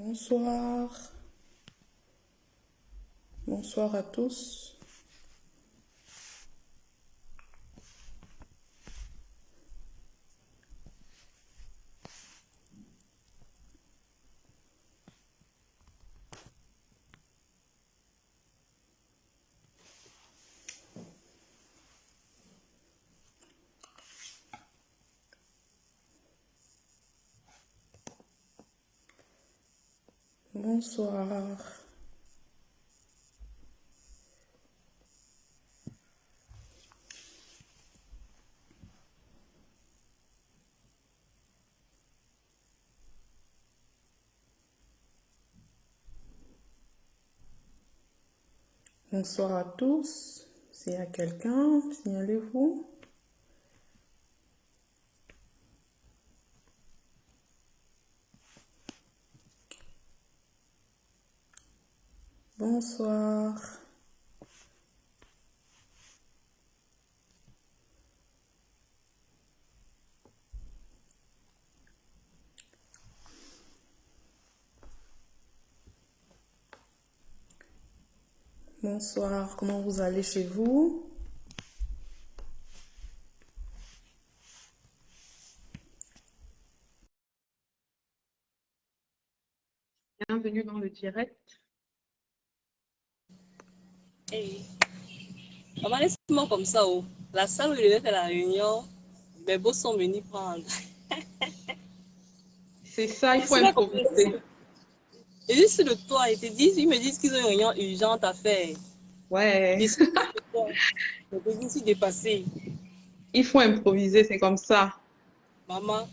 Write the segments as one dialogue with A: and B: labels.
A: Bonsoir, bonsoir à tous. Bonsoir, bonsoir à tous. S'il y a quelqu'un, signalez-vous. Bonsoir. Bonsoir, comment vous allez chez vous? Bienvenue dans le direct.
B: Hey. Maman, laisse-moi comme ça. Oh. La salle où il devait faire la réunion, mes beaux sont venus prendre.
A: C'est ça, il
B: Je
A: faut
B: suis là comme ça.
A: improviser.
B: Et juste sur le toit, ils me disent qu'ils ont une réunion urgente à faire.
A: Ouais,
B: Je suis sur le toit. Je suis dépassée.
A: il faut improviser, c'est comme ça.
B: Maman,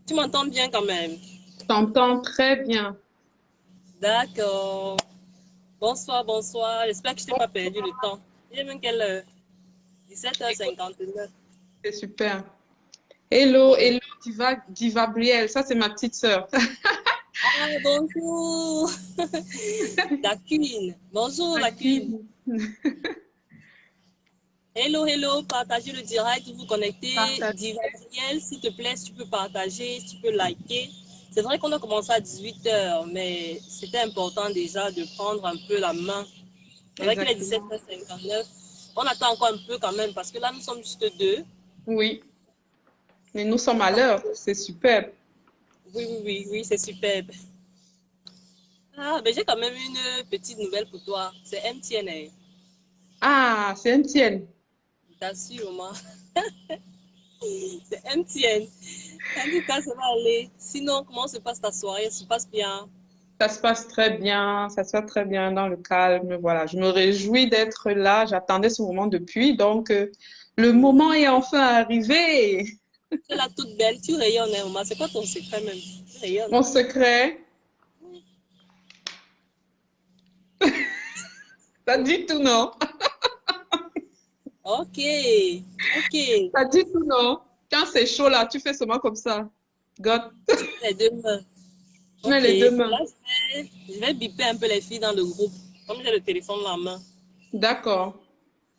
B: tu m'entends bien quand même?
A: Je t'entends très bien.
B: D'accord. Bonsoir, bonsoir. J'espère que je t'ai pas perdu le temps. Il est même quelle heure? 17h59.
A: C'est super. Hello,
B: Ouais.
A: hello, Diva Brielle. Ça, c'est ma petite sœur.
B: Ah, bonjour. La Queen. Bonjour, la Queen.
A: Qui
B: Hello, hello, partagez le direct, vous connectez.
A: partage.
B: Dis Gabriel, s'il te plaît, si tu peux partager, si tu peux liker. C'est vrai qu'on a commencé à 18h, mais c'était important déjà de prendre un peu la main. C'est vrai qu'il est
A: Exactement.
B: 17h59. On attend encore un peu quand même, parce que là, nous sommes juste deux.
A: Oui, mais nous sommes
B: On
A: à
B: attend.
A: l'heure. C'est superbe.
B: Oui, oui, oui, oui, c'est superbe. Ah, mais j'ai quand même une petite nouvelle pour toi. C'est MTN,
A: Ah, c'est MTN.
B: t'assure, moi. C'est MTN. En tout cas, ça va aller. Sinon, comment se passe ta soirée? Ça se passe bien?
A: Ça se passe très bien. Ça se passe très bien dans le calme. Voilà, je me réjouis d'être là. J'attendais ce moment depuis. Donc, le moment est enfin arrivé.
B: Tu es là toute belle, tu rayonnes, hein, maman. C'est quoi ton secret même? Tu rayonnes.
A: Mon secret, ça dit tout non.
B: Ok, ok.
A: Ça dit tout non. Quand c'est chaud là, tu fais seulement comme ça. God,
B: Tu mets les deux mains.
A: tu mets
B: Ok.
A: les deux mains.
B: Là, je vais biper un peu les filles dans le groupe. Comme j'ai le téléphone dans la main.
A: D'accord.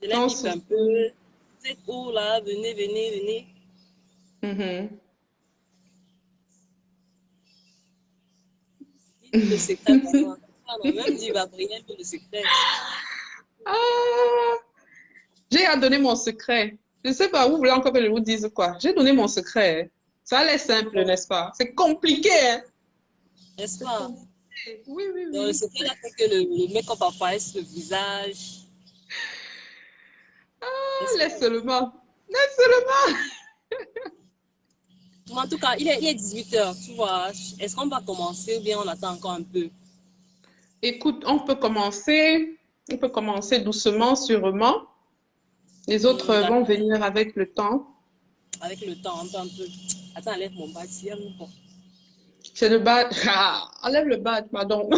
B: Je les
A: Sans
B: bip un peu.
A: souci.
B: Vous êtes où là? Venez, venez, venez.
A: Mhm.
B: Dis tout le secret, maman. Ah non, même dit Gabriel tout le secret.
A: Ah, j'ai à donner mon secret. Je ne sais pas, vous voulez encore que je vous dise quoi? J'ai donné mon secret. Ça a l'air simple,
B: Bon,
A: n'est-ce pas? C'est compliqué, hein?
B: n'est-ce
A: C'est
B: pas?
A: compliqué. Oui, oui,
B: Donc, le
A: oui.
B: secret là, c'est que le make-up apparaisse sur le visage.
A: Ah,
B: N'est-ce pas?
A: laisse seulement. Laisse seulement.
B: Mais en tout cas, il est 18h, tu vois. Est-ce qu'on va commencer ou bien on attend encore un peu?
A: Écoute, on peut commencer. On peut commencer doucement, sûrement. Les autres vont
B: D'accord.
A: venir avec le temps.
B: Avec le temps, un peu. Attends, enlève mon bâti. Bon.
A: C'est le badge. Ah, enlève le badge, pardon.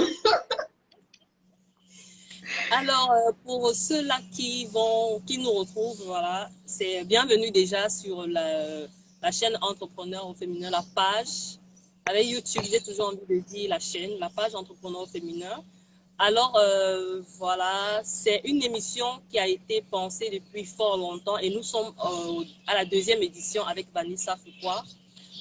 B: Alors, pour ceux-là qui nous retrouvent, voilà, c'est bienvenue déjà sur la chaîne Entrepreneur au féminin, la page. Avec YouTube, j'ai toujours envie de dire la chaîne, la page Entrepreneur au féminin. Alors, voilà, c'est une émission qui a été pensée depuis fort longtemps et nous sommes à la deuxième édition avec Vanessa Foucault.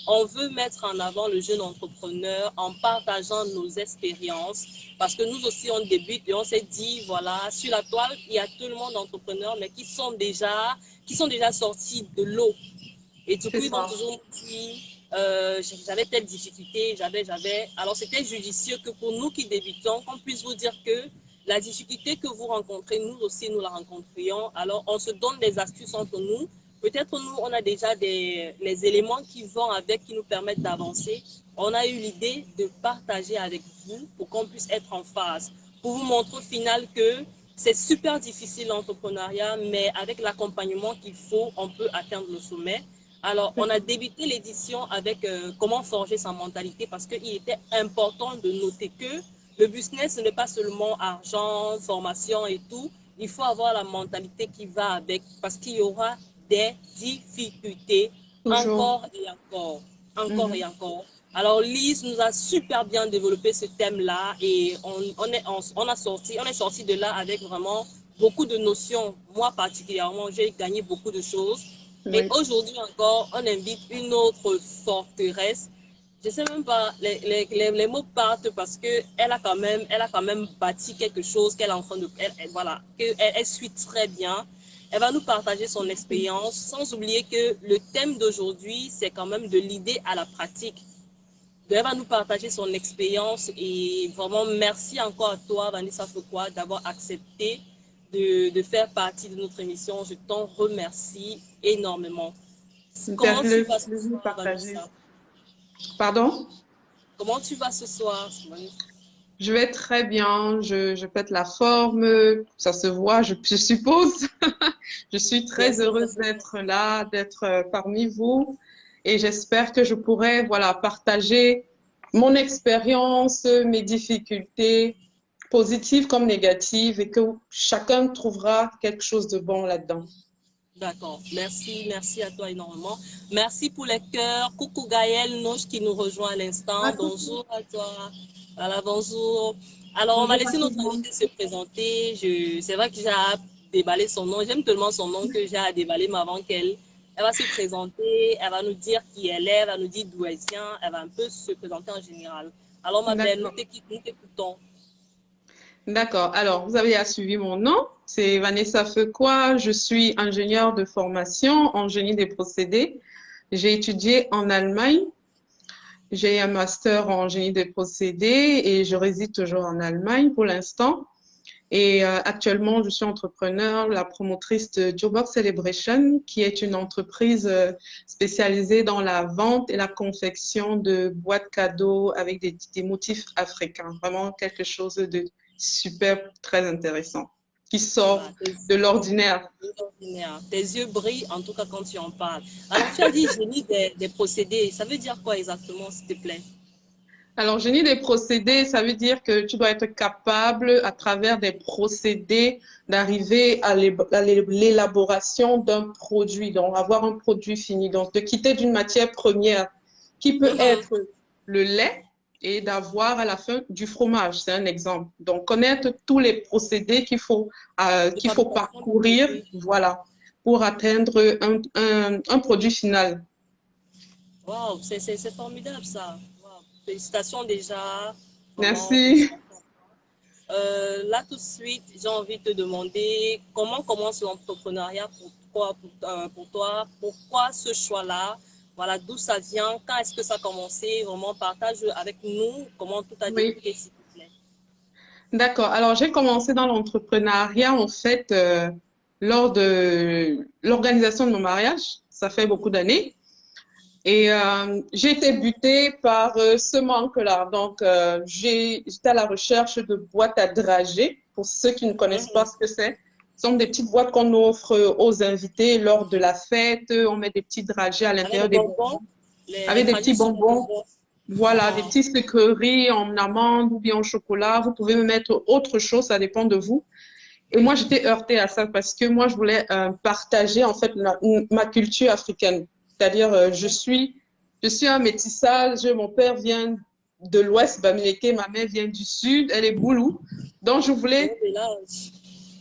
B: on veut mettre en avant le jeune entrepreneur en partageant nos expériences parce que nous aussi, on débute et on s'est dit, voilà, sur la toile, il y a tout le monde d'entrepreneurs, mais qui sont déjà sortis de l'eau. Et du coup,
A: C'est
B: ils vont
A: ça.
B: toujours dire, j'avais telle difficulté, j'avais. Alors, c'était judicieux que pour nous qui débutons, qu'on puisse vous dire que la difficulté que vous rencontrez, nous aussi, nous la rencontrions. Alors, on se donne des astuces entre nous. Peut-être nous, on a déjà les éléments qui vont avec, qui nous permettent d'avancer. On a eu l'idée de partager avec vous pour qu'on puisse être en phase. Pour vous montrer au final que c'est super difficile l'entrepreneuriat, mais avec l'accompagnement qu'il faut, on peut atteindre le sommet. Alors, on a débuté l'édition avec comment forger sa mentalité parce qu'il était important de noter que le business, ce n'est pas seulement argent, formation et tout. Il faut avoir la mentalité qui va avec parce qu'il y aura des difficultés
A: Toujours.
B: encore et encore, encore et
A: Mhm.
B: encore. Alors, Lise nous a super bien développé ce thème-là et on est sorti de là avec vraiment beaucoup de notions. Moi, particulièrement, j'ai gagné beaucoup de choses. Et
A: Oui.
B: aujourd'hui encore, on invite une autre forteresse. Je ne sais même pas, les mots partent parce elle a quand même bâti quelque chose qu'elle est en train de, voilà, elle suit très bien. Elle va nous partager son expérience, sans oublier que le thème d'aujourd'hui, c'est quand même de l'idée à la pratique. Elle va nous partager son expérience et vraiment merci encore à toi, Vanessa Foucault, d'avoir accepté de faire partie de notre émission. Je t'en remercie énormément. Comment tu
A: Le
B: vas ce
A: plaisir
B: soir,
A: partagé.
B: Vanessa?
A: Pardon?
B: Comment tu vas ce soir, Vanessa?
A: Je vais très bien, je pète la forme, ça se voit, je suppose. Je suis
B: Bien
A: très
B: sûr, ça
A: heureuse
B: se voit.
A: d'être là, d'être parmi vous et j'espère que je pourrai, voilà, partager mon expérience, mes difficultés, positives comme négatives et que chacun trouvera quelque chose de bon là-dedans.
B: D'accord. Merci, merci à toi énormément. Merci pour les cœurs. Coucou Gaël Noche qui nous rejoint à l'instant.
A: Ah,
B: Bonjour à toi. Voilà, bonjour. Alors, on va
A: bonjour à
B: laisser
A: tout le
B: notre
A: monde.
B: invité se présenter. C'est vrai que j'ai à déballer son nom. J'aime tellement son nom que j'ai à déballer mais avant qu'elle. Elle va se présenter, elle va nous dire qui elle est, elle va nous dire d'où elle vient, elle va un peu se présenter en général. Alors, ma belle,
A: D'accord.
B: nous t'écoutons.
A: D'accord. Alors, vous avez suivi mon nom. C'est Vanessa Feuquois. Je suis ingénieure de formation en génie des procédés. J'ai étudié en Allemagne. J'ai un master en génie des procédés et je réside toujours en Allemagne pour l'instant. Et actuellement, je suis entrepreneur, la promotrice de Jobbox Celebration, qui est une entreprise spécialisée dans la vente et la confection de boîtes cadeaux avec des motifs africains. Vraiment quelque chose de super, très intéressant, qui
B: Bah,
A: sort de l'ordinaire.
B: tes yeux brillent en tout cas quand tu en parles. Alors, tu as dit génie des procédés. Ça veut dire quoi exactement, s'il te plaît?
A: Alors, génie des procédés, ça veut dire que tu dois être capable, à travers des procédés, d'arriver à l'élaboration d'un produit, donc avoir un produit fini, donc de quitter d'une matière première qui peut
B: Mhm.
A: être le lait et d'avoir à la fin du fromage. C'est un exemple. Donc, connaître tous les procédés
B: De
A: qu'il faut
B: fabrication du
A: parcourir,
B: produit.
A: voilà, pour atteindre un produit final.
B: Waouh, c'est formidable ça. Waouh. Félicitations déjà. Vraiment,
A: Merci.
B: félicitations. Là, tout de suite, j'ai envie de te demander comment commence l'entrepreneuriat pour toi? Pourquoi ce choix-là? Voilà, d'où ça vient? Quand est-ce que ça a commencé? Vraiment, partage avec nous comment tout a
A: Oui.
B: débuté, s'il te plaît.
A: D'accord. Alors, j'ai commencé dans l'entrepreneuriat, en fait, lors de l'organisation de mon mariage. Ça fait beaucoup d'années. Et j'ai été butée par ce manque-là. Donc, j'étais à la recherche de boîtes à dragées. Pour ceux qui ne connaissent pas
B: Mhm.
A: ce que c'est, ce sont des petites boîtes qu'on offre aux invités lors de la fête. On met des petits dragées à
B: Avec les
A: l'intérieur des
B: bonbons,
A: bonbons,
B: les
A: avec des petits
B: dragées sont des
A: bonbons.
B: bonbons.
A: Voilà, des
B: Mhm.
A: petites sucreries en amande ou bien en chocolat. Vous pouvez me mettre autre chose, ça dépend de vous. Et moi, j'étais heurtée à ça parce que moi, je voulais partager en fait ma culture africaine. C'est-à-dire, je suis un métissage. Mon père vient de l'Ouest, Bamileke, ma mère vient du Sud, elle est Boulou. Donc,
B: Bon mélange.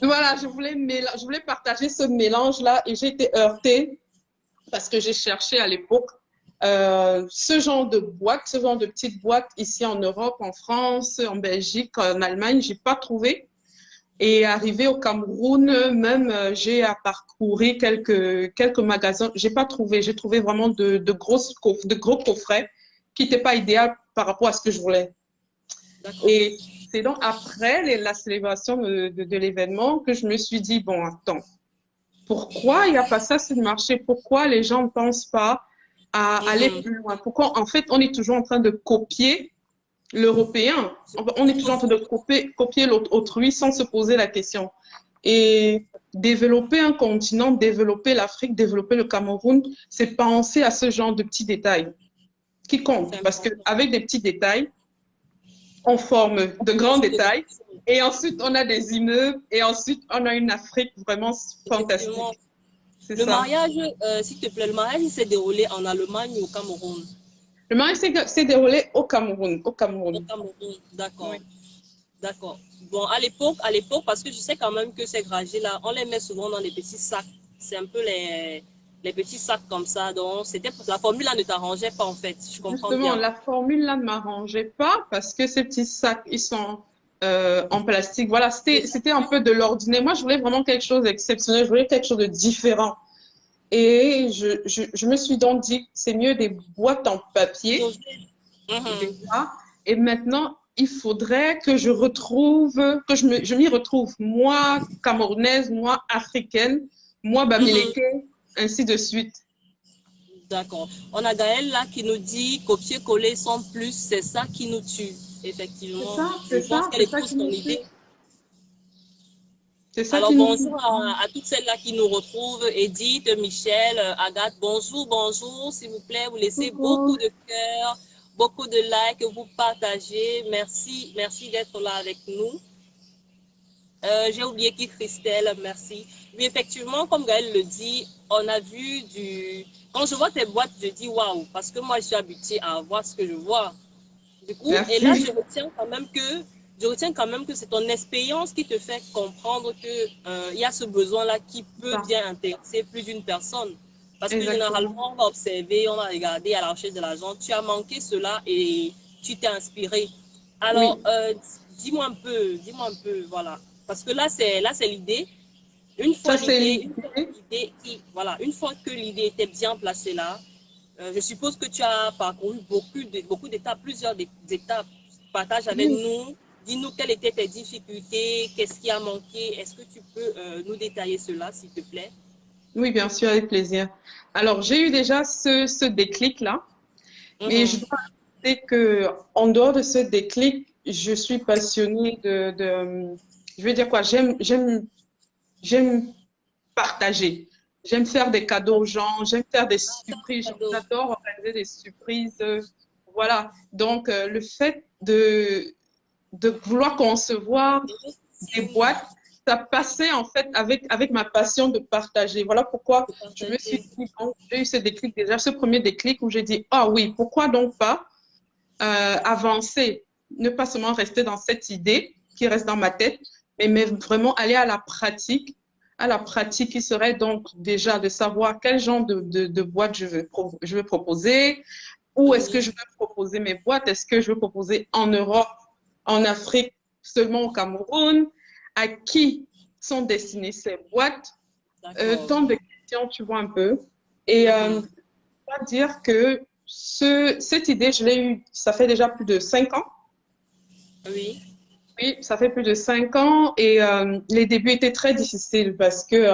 A: voilà, je voulais partager ce mélange-là et j'ai été heurtée parce que j'ai cherché à l'époque. ce genre de boîte, ce genre de petite boîte ici en Europe, en France, en Belgique, en Allemagne, j'ai pas trouvé. Et arrivé au Cameroun, même j'ai à parcourir quelques magasins. J'ai pas trouvé. J'ai trouvé vraiment de gros coffrets qui n'étaient pas idéaux par rapport à ce que je voulais. Et c'est donc après la célébration de l'événement que je me suis dit, bon, attends, pourquoi il n'y a pas ça sur le marché? Pourquoi les gens ne pensent pas à aller plus loin? Pourquoi, en fait, on est toujours en train de copier l'européen? On est toujours en train de copier l'autrui sans se poser la question. Et développer un continent, développer l'Afrique, développer le Cameroun, c'est penser à ce genre de petits détails qui comptent. Parce qu'avec des petits détails, on forme de grands détails. Et ensuite, on a des immeubles. Et ensuite, on a une Afrique vraiment fantastique.
B: Le mariage, s'il te plaît, le mariage s'est déroulé en Allemagne ou au Cameroun?
A: Le mariage s'est déroulé au Cameroun. Au Cameroun.
B: Au Cameroun, d'accord.
A: Oui.
B: D'accord. Bon, à l'époque, parce que je sais quand même que ces dragées-là, on les met souvent dans des petits sacs. C'est un peu les petits sacs comme ça. Donc, la formule-là ne t'arrangeait pas, en fait. Je comprends
A: Justement,
B: bien.
A: la formule-là ne m'arrangeait pas parce que ces petits sacs, ils sont en plastique. Voilà, c'était un peu de l'ordinaire. Moi, je voulais vraiment quelque chose d'exceptionnel. Je voulais quelque chose de différent. Et je me suis donc dit, c'est mieux des boîtes en papier. Déjà. Et maintenant, il faudrait que je retrouve, que je m'y retrouve. Moi, camerounaise, moi, africaine, moi, bamileke, ainsi de suite.
B: D'accord. On a Gaël là qui nous dit copier-coller sans plus, c'est ça qui nous tue. Effectivement, je pense qu'elle épouse ton idée. Alors bonjour à toutes celles-là qui nous retrouvent, Edith, Michel, Agathe, bonjour, bonjour, s'il vous plaît, vous laissez beaucoup de cœurs, beaucoup de likes, vous partagez, merci, merci d'être là avec nous. J'ai oublié qui, Christelle, merci. Oui, effectivement, comme Gaël le dit, on a vu Quand je vois tes boîtes, je dis waouh, parce que moi, je suis habituée à voir ce que je vois. Du coup,
A: Merci.
B: et là, je retiens quand même que c'est ton expérience qui te fait comprendre que y a ce besoin-là qui peut bien intéresser plus d'une personne. Parce que généralement, on va observer, on va regarder à la recherche de l'argent. Tu as manqué cela et tu t'es inspiré. Alors, dis-moi un peu, voilà. Parce que là, c'est l'idée. Une fois que l'idée était bien placée là, je suppose que tu as parcouru beaucoup d'étapes, plusieurs étapes. Partage avec nous. Dis-nous quelles étaient tes difficultés, qu'est-ce qui a manqué. Est-ce que tu peux nous détailler cela, s'il te plaît?
A: Oui, bien sûr, avec plaisir. Alors, j'ai eu déjà ce déclic-là. Mais je dois dire qu'en dehors de ce déclic, je suis passionnée je veux dire quoi, j'aime partager. J'aime faire des cadeaux aux gens, j'aime faire des surprises. J'adore organiser des surprises. Voilà. Donc, le fait de vouloir concevoir des boîtes, ça passait en fait avec ma passion de partager. Voilà pourquoi je me suis dit, bon, j'ai eu ce déclic déjà, ce premier déclic où j'ai dit, ah oui, pourquoi donc pas avancer, ne pas seulement rester dans cette idée qui reste dans ma tête, mais vraiment aller à la pratique qui serait donc déjà de savoir quel genre de boîte je veux proposer, où est-ce que je veux proposer mes boîtes, est-ce que je veux proposer en Europe, en Afrique, seulement au Cameroun, à qui sont destinées ces boîtes, tant de questions, tu vois un peu. Et je dois dire que cette idée, je l'ai eue, ça fait déjà plus de 5 ans.
B: Oui.
A: Oui, ça fait plus de 5 ans et les débuts étaient très difficiles parce que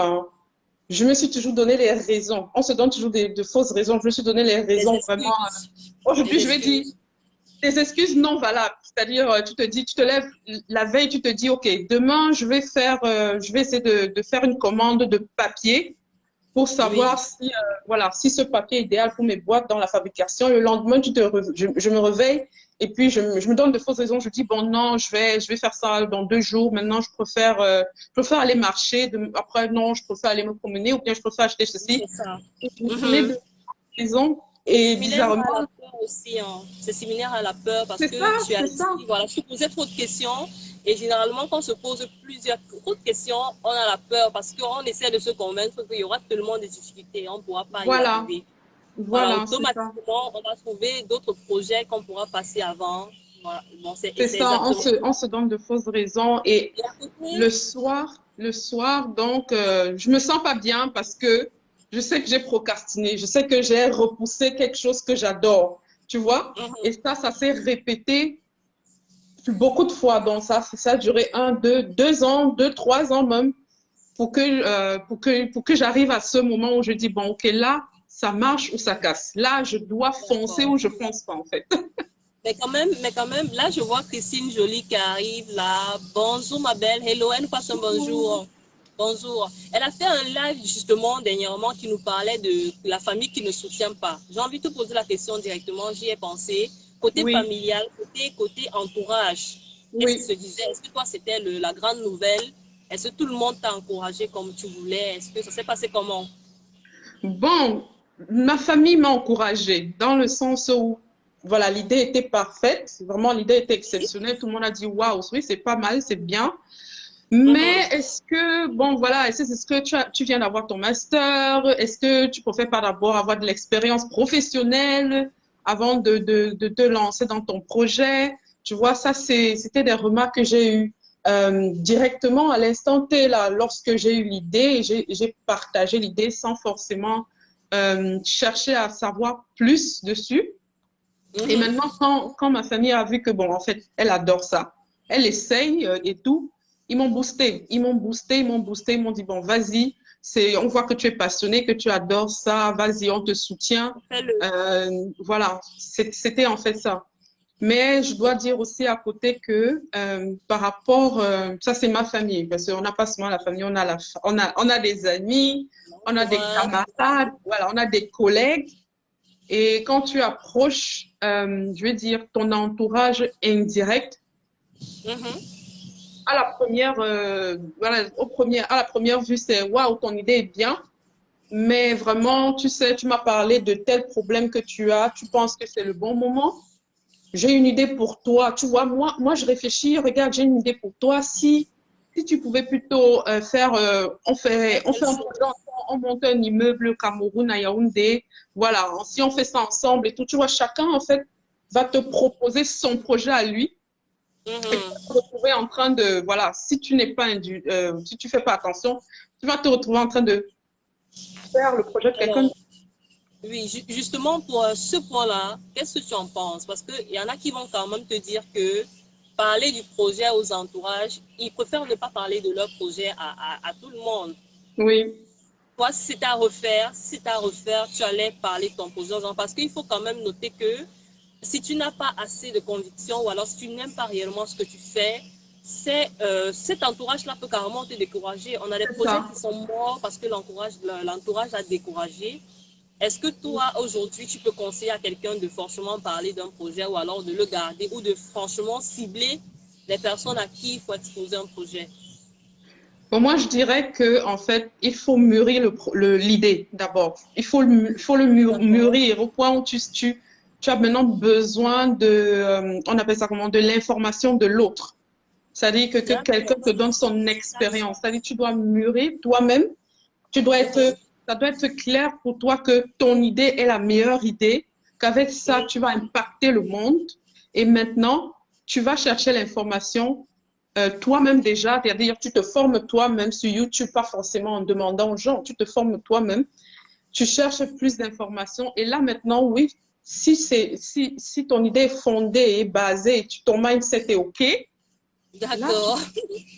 A: je me suis toujours donné les raisons. On se donne toujours de fausses raisons. Je me suis donné les raisons vraiment. Aujourd'hui, je vais dire des excuses non valables. C'est-à-dire, tu te lèves la veille, tu te dis, OK, demain, je vais essayer de faire une commande de papier pour savoir si ce papier est idéal pour mes boîtes dans la fabrication. Le lendemain, je me réveille et puis je me donne de fausses raisons. Je dis, bon, non, je vais faire ça dans 2 jours. Maintenant, je préfère aller marcher. Après, non, je préfère aller me promener ou bien je préfère acheter ceci.
B: C'est ça.
A: De raisons. Et bizarrement,
B: à la peur aussi, hein. C'est similaire à la peur parce que tu as dit, voilà, tu posais trop de questions et généralement quand on se pose trop de questions, on a la peur parce qu'on essaie de se convaincre qu'il y aura tellement de difficultés, on ne pourra pas y arriver. voilà,
A: Voilà, c'est ça.
B: automatiquement, on va trouver d'autres projets qu'on pourra passer avant. Voilà, bon,
A: C'est
B: c'est
A: ça,
B: exactement.
A: on se donne de fausses raisons. Et
B: Et à côté,
A: le soir, donc, je me sens pas bien parce que je sais que j'ai procrastiné, je sais que j'ai repoussé quelque chose que j'adore, tu vois? Et
B: mhm,
A: ça s'est répété beaucoup de fois. Donc, ça a duré un, deux ans, deux, 3 ans même pour que j'arrive à ce moment où je dis, bon, OK, là, ça marche ou ça casse. Là, je dois foncer
B: d'accord.
A: ou je fonce pas, en fait.
B: Mais quand même, là, je vois Christine Jolie qui arrive là. Bonjour, ma belle. Hello, elle nous passe un bonjour. Bonjour. Elle a fait un live justement dernièrement qui nous parlait de la famille qui ne soutient pas. J'ai envie de te poser la question directement. J'y ai pensé. Côté
A: Oui,
B: familial, côté entourage. Qu'est-ce qui
A: oui.
B: se disait? Est-ce que toi, c'était la grande nouvelle? Est-ce que tout le monde t'a encouragé comme tu voulais? Est-ce que ça s'est passé comment?
A: Bon, ma famille m'a encouragée dans le sens où, voilà, l'idée était parfaite. Vraiment, l'idée était exceptionnelle. Tout le monde a dit, waouh, oui, c'est pas mal, c'est bien. Mais
B: Mhm.
A: est-ce que, bon, voilà, est-ce que tu viens d'avoir ton master? Est-ce que tu préfères pas d'abord avoir de l'expérience professionnelle avant de te lancer dans ton projet? Tu vois, ça, c'était des remarques que j'ai eues directement à l'instant T, là, lorsque j'ai eu l'idée, j'ai partagé l'idée sans forcément chercher à savoir plus dessus. Et
B: Mhm.
A: maintenant, quand ma famille a vu que, bon, en fait, elle adore ça, elle essaye et tout, ils m'ont boosté, ils m'ont boosté, ils m'ont boosté, ils m'ont dit, bon, vas-y, on voit que tu es passionné, que tu adores ça, vas-y, on te soutient.
B: Fais-le.
A: Voilà, c'était en fait ça. Mais je dois dire aussi à côté que par rapport, ça c'est ma famille, parce qu'on n'a pas seulement la famille, on a des amis, on a des
B: L'entourage.
A: camarades, voilà, on a des collègues. Et quand tu approches, je vais dire, ton entourage indirect,
B: Mhm.
A: à la première, voilà, à la première vue, c'est waouh, ton idée est bien. Mais vraiment, tu sais, tu m'as parlé de tel problème que tu as, tu penses que c'est le bon moment. J'ai une idée pour toi. Tu vois, moi, je réfléchis, regarde, j'ai une idée pour toi. Si tu pouvais plutôt faire, on
B: Telle
A: fait un
B: chose.
A: projet, on monte un immeuble au Cameroun, à Yaoundé. Voilà, si on fait ça ensemble et tout, tu vois, chacun, en fait, va te proposer son projet à lui. Et tu vas
B: Mhm.
A: te retrouver en train de, voilà, si tu fais pas attention, tu vas te retrouver en train de faire le projet de quelqu'un.
B: Alors, oui, justement pour ce point-là, qu'est-ce que tu en penses? Parce qu'il y en a qui vont quand même te dire que parler du projet aux entourages, ils préfèrent ne pas parler de leur projet à tout le monde.
A: Oui,
B: Toi, si c'est à refaire, tu allais parler de ton projet aux gens. Parce qu'il faut quand même noter que si tu n'as pas assez de conviction ou alors si tu n'aimes pas réellement ce que tu fais, cet entourage-là peut carrément te décourager. On a des
A: c'est
B: projets
A: ça.
B: qui sont morts parce que l'entourage a découragé. Est-ce que toi, aujourd'hui, tu peux conseiller à quelqu'un de forcément parler d'un projet ou alors de le garder ou de franchement cibler les personnes à qui il faut exposer un projet?
A: Bon, moi, je dirais que en fait, il faut mûrir l'idée d'abord. Il faut le
B: D'accord.
A: mûrir au point où tu as maintenant besoin de, on appelle ça comment, de l'information de l'autre. C'est-à-dire que quelqu'un
B: D'accord.
A: te donne son expérience. C'est-à-dire que tu dois mûrir toi-même. Tu dois être,
B: Mhm.
A: ça doit être clair pour toi que ton idée est la meilleure idée, qu'avec ça,
B: Mhm.
A: tu vas impacter le monde. Et maintenant, tu vas chercher l'information toi-même déjà, c'est-à-dire tu te formes toi-même sur YouTube, pas forcément en demandant aux gens, tu te formes toi-même, tu cherches plus d'informations et là maintenant, oui, si ton idée est fondée et basée, ton mindset est OK, là,
B: D'accord.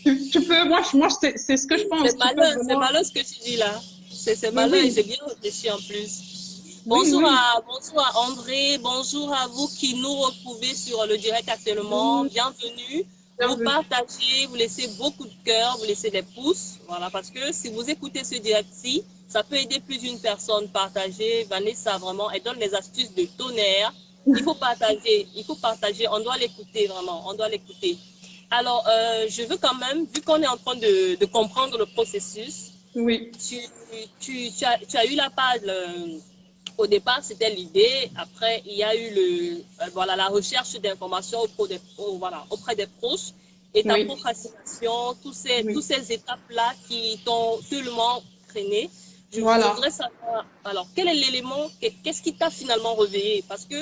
A: tu peux, moi c'est ce que je pense, tu peux
B: C'est
A: vraiment,
B: malin ce que tu dis là. C'est
A: oui,
B: malin et c'est
A: oui,
B: bien réfléchi en plus.
A: oui, oui,
B: Bonjour à André, bonjour à vous qui nous retrouvez sur le direct actuellement.
A: oui,
B: Bienvenue. Vous
A: bienvenue.
B: partagez, vous laissez beaucoup de cœur, vous laissez des pouces. Voilà, parce que si vous écoutez ce direct-ci, ça peut aider plus d'une personne. Partager, Vanessa, vraiment, elle donne les astuces de tonnerre. Il faut partager, on doit l'écouter vraiment, on doit l'écouter. Alors, je veux quand même, vu qu'on est en train de comprendre le processus,
A: Oui,
B: tu, tu as eu la page, au départ, c'était l'idée. Après, il y a eu voilà, la recherche d'informations voilà, auprès des proches et ta
A: oui,
B: procrastination, tous
A: oui,
B: ces étapes-là qui t'ont tellement traîné. Je
A: Voilà.
B: voudrais savoir, alors, quel est l'élément, qu'est-ce qui t'a finalement réveillé? Parce que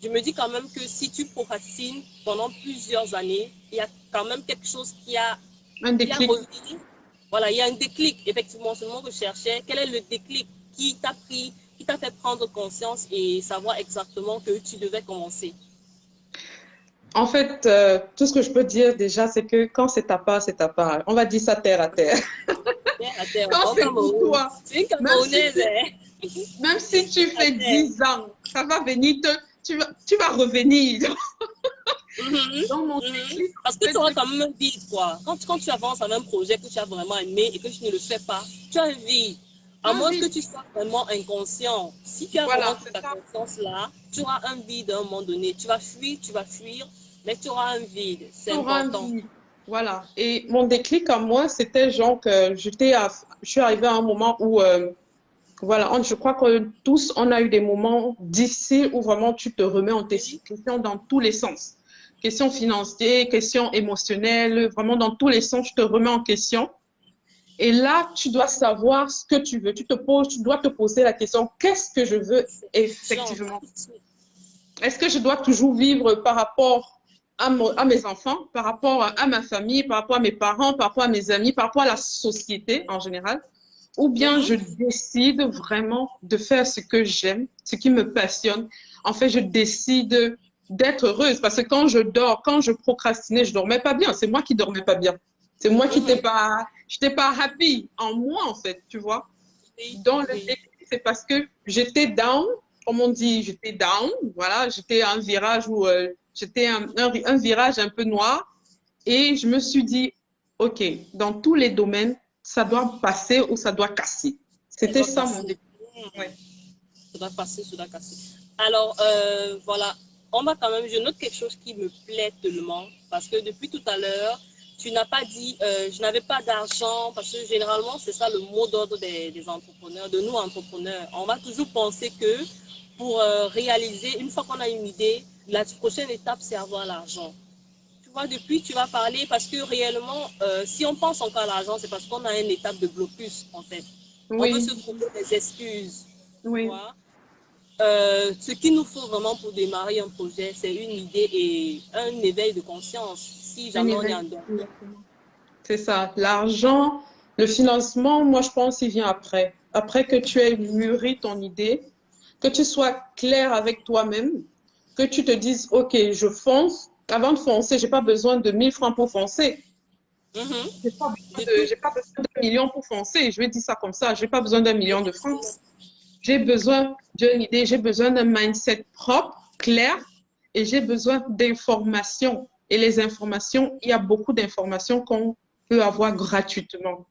B: je me dis quand même que si tu procrastines pendant plusieurs années, il y a quand même quelque chose
A: Un
B: qui a
A: déclic.
B: réveillé. Voilà, il y a un déclic, effectivement, c'est le mot que je cherchais. Quel est le déclic qui t'a pris, qui t'a fait prendre conscience et savoir exactement que tu devais commencer?
A: En fait, tout ce que je peux dire déjà, c'est que quand c'est ta part, c'est ta part. On va dire ça terre à terre.
B: Terre à terre,
A: Quand
B: au
A: c'est pour
B: Cameroun.
A: toi,
B: C'est une
A: même si
B: Camerounaise,
A: tu,
B: hein?
A: même si tu
B: Terre à
A: fais
B: terre.
A: 10 ans, ça va venir tu vas revenir.
B: Mhm,
A: Dans mon
B: mhm.
A: déclic,
B: Parce
A: en
B: que tu
A: fait,
B: auras quand même un vide, quoi. Quand tu avances à un projet que tu as vraiment aimé et que tu ne le fais pas, tu as un vide.
A: tu
B: À
A: as
B: moins que
A: envie.
B: tu sois vraiment inconscient. Si tu as vraiment
A: Voilà,
B: toute
A: c'est
B: ta
A: ça.
B: conscience là, tu auras un vide à un moment donné. Tu vas fuir, mais tu auras un vide. C'est
A: Tu auras
B: important.
A: envie. Voilà. Et mon déclic à moi, c'était genre que je suis arrivée à un moment où, voilà, je crois que tous, on a eu des moments difficiles où vraiment tu te remets en
B: Oui.
A: question dans tous les sens. Question financière, question émotionnelle, vraiment dans tous les sens, tu te remets en question. Et là, tu dois savoir ce que tu veux. Tu dois te poser la question, qu'est-ce que je veux
B: C'est urgent.
A: effectivement? Est-ce que je dois toujours vivre par rapport à mes enfants, par rapport à ma famille, par rapport à mes parents, par rapport à mes amis, par rapport à la société en général? Ou bien je
B: Mhm.
A: décide vraiment de faire ce que j'aime, ce qui me passionne. En fait, je décide d'être heureuse parce que quand je dors, quand je procrastinais, je dormais pas bien. C'est moi qui dormais pas bien. C'est moi qui
B: Mhm.
A: j'étais pas happy en moi en fait, tu vois.
B: Oui,
A: Dans le
B: oui.
A: déclic, c'est parce que j'étais down, comme on dit, j'étais down. Voilà, j'étais à un virage où j'étais un virage un peu noir et je me suis dit, OK, dans tous les domaines, ça doit passer ou ça doit casser.
B: Ça
A: C'était
B: doit
A: ça mon
B: casser.
A: déclic.
B: Mhm.
A: Ouais.
B: Ça doit passer, ça doit casser. Alors, voilà, on va quand même, je note quelque chose qui me plaît tellement, parce que depuis tout à l'heure, tu n'as pas dit, je n'avais pas d'argent, parce que généralement, c'est ça le mot d'ordre des entrepreneurs, de nous entrepreneurs. On va toujours penser que pour réaliser, une fois qu'on a une idée, la prochaine étape, c'est avoir l'argent. Tu vois, depuis, tu vas parler, parce que réellement, si on pense encore à l'argent, c'est parce qu'on a une étape de blocus, en fait. On veut se
A: Oui,
B: trouver des excuses. Tu
A: oui,
B: vois. Ce qu'il nous faut vraiment pour démarrer un projet, c'est une idée et un éveil de conscience, si
A: un
B: jamais on est
A: éveil.
B: endormi.
A: Exactement. C'est ça. L'argent, le financement, moi, je pense, il vient après. Après que tu aies mûri ton idée, que tu sois clair avec toi-même, que tu te dises, OK, je fonce. Avant de foncer, j'ai pas besoin de 1 000 francs pour foncer.
B: Mhm. De
A: J'ai
B: tout,
A: pas besoin d'1 million pour foncer. Je vais dire ça comme ça. J'ai pas besoin d'1 million de francs.
B: effectivement.
A: J'ai besoin d'une idée, j'ai besoin d'un mindset propre, clair, et j'ai besoin d'informations. Et les informations, il y a beaucoup d'informations qu'on peut avoir gratuitement.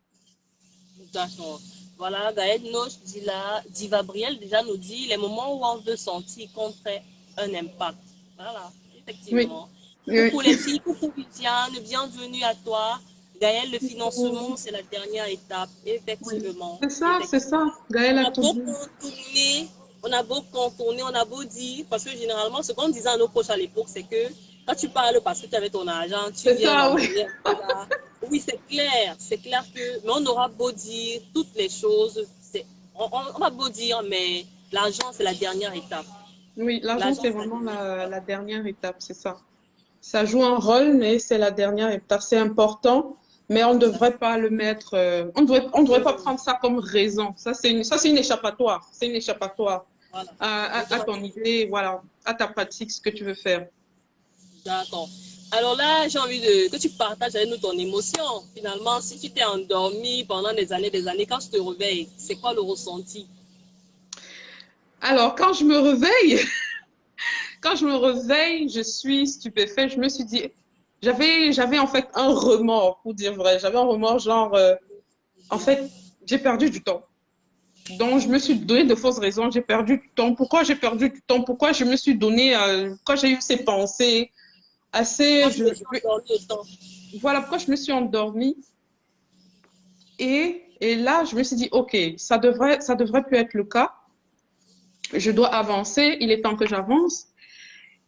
B: D'accord. Voilà, Gaël Noche dit là, Diva Briel déjà nous dit les moments où on veut sentir qu'on fait un impact. Voilà,
A: Oui,
B: effectivement. Coucou
A: oui.
B: les filles, coucou Viviane, bienvenue à toi. Gaël, le financement, c'est la dernière étape.
A: Oui.
B: Effectivement,
A: C'est
B: effectivement.
A: ça. Gaël
B: On
A: a
B: a
A: tout
B: beau
A: dit.
B: contourner, on a beau contourner, on a beau dire, parce que généralement, ce qu'on disait à nos proches à l'époque, c'est que quand tu parles parce que tu avais ton argent, tu
A: C'est
B: viens
A: ça, oui.
B: m'embrouiller un peu là. Oui, c'est clair que, mais on aura beau dire toutes les choses, on va beau dire, mais l'argent, c'est la dernière étape.
A: Oui, l'argent,
B: L'argent,
A: c'est
B: c'est la
A: vraiment
B: dernière étape.
A: la dernière étape, c'est ça. Ça joue un rôle, mais c'est la dernière étape. C'est important, mais on ne devrait pas le mettre, on devrait pas
B: Mhm.
A: prendre ça comme raison. Ça, c'est une échappatoire. C'est une échappatoire
B: Voilà.
A: à ton idée, voilà, à ta pratique, ce que tu veux faire.
B: D'accord. Alors là, j'ai envie que tu partages avec nous ton émotion. Finalement, si tu t'es endormi pendant des années, quand tu te réveilles, c'est quoi le ressenti?
A: Alors, quand je me réveille, quand je me réveille, je suis stupéfaite. Je me suis dit, j'avais en fait un remords, pour dire vrai. J'avais un remords genre, en fait, j'ai perdu du temps. Donc, je me suis donné de fausses raisons. J'ai perdu du temps. Pourquoi j'ai perdu du temps? Pourquoi je me suis donné, pourquoi j'ai eu ces pensées
B: Moi,
A: assez,
B: je me suis endormi autant.
A: voilà pourquoi je me suis endormie. Et là, je me suis dit, OK, ça devrait plus être le cas. Je dois avancer. Il est temps que j'avance.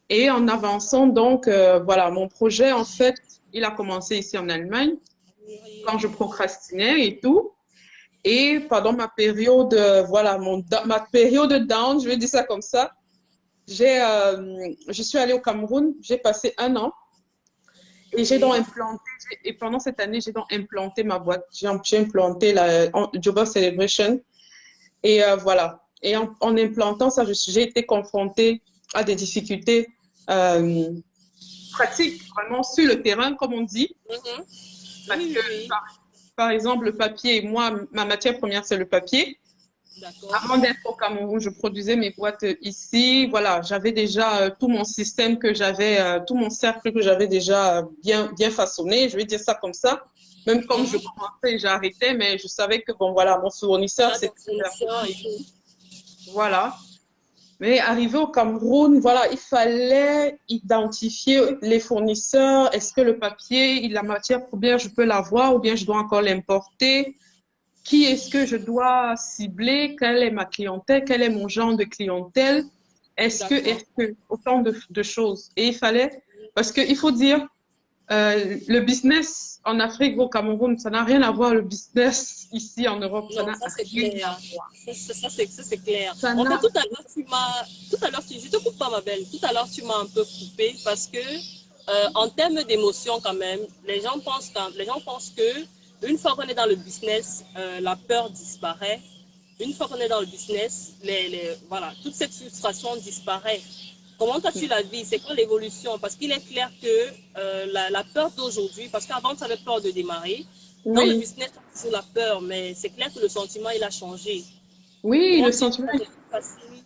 A: Et en avançant, donc, voilà, mon projet, en fait, il a commencé ici en Allemagne, quand je procrastinais et tout. Et pendant ma période, voilà, ma période down, je vais dire ça comme ça, je suis allée au Cameroun, j'ai passé 1 an et j'ai donc
B: Oui.
A: implanté, et pendant cette année, j'ai donc implanté ma boîte. J'ai implanté la Job Celebration et voilà. Et en implantant ça, j'ai été confrontée à des difficultés euh, pratiques, vraiment sur le terrain, comme on dit,
B: Mhm.
A: parce
B: Oui,
A: que,
B: oui, oui.
A: par exemple, le papier, moi, ma matière première, c'est le papier.
B: D'accord.
A: Avant d'être au Cameroun, je produisais mes boîtes ici. Voilà, j'avais déjà tout mon système que j'avais, tout mon cercle que j'avais déjà bien façonné. Je vais dire ça comme ça. Même comme je
B: Mhm.
A: commençais, j'arrêtais, mais je savais que, bon, voilà, mon
B: Tu
A: fournisseur,
B: as ton
A: c'était
B: fournisseur et tout.
A: voilà. Mais arrivé au Cameroun, voilà, il fallait identifier les fournisseurs. Est-ce que le papier, la matière première, je peux l'avoir ou bien je dois encore l'importer? Qui est-ce que je dois cibler? Quelle est ma clientèle? Quel est mon genre de clientèle?
B: D'accord.
A: Autant de choses. Et il fallait, parce qu'il faut dire, le business en Afrique, au Cameroun, ça n'a rien à voir le business ici en Europe. Ça
B: Non,
A: n'a
B: ça c'est
A: rien à
B: clair.
A: voir.
B: Ça, c'est clair.
A: Ça
B: En fait,
A: n'a,
B: tout à l'heure, je te coupe pas ma belle, tout à l'heure tu m'as un peu coupé parce que en termes d'émotion quand même, les gens pensent que une fois qu'on est dans le business, la peur disparaît. Une fois qu'on est dans le business, voilà, toute cette frustration disparaît. Comment toi tu la vis? C'est quoi l'évolution? Parce qu'il est clair que la peur d'aujourd'hui, parce qu'avant tu avais peur de démarrer, dans le
A: oui,
B: business, tu as toujours la peur, mais c'est clair que le sentiment, il a changé.
A: oui,
B: Comment
A: le
B: tu vis
A: sentiment.
B: ça? C'est plus facile.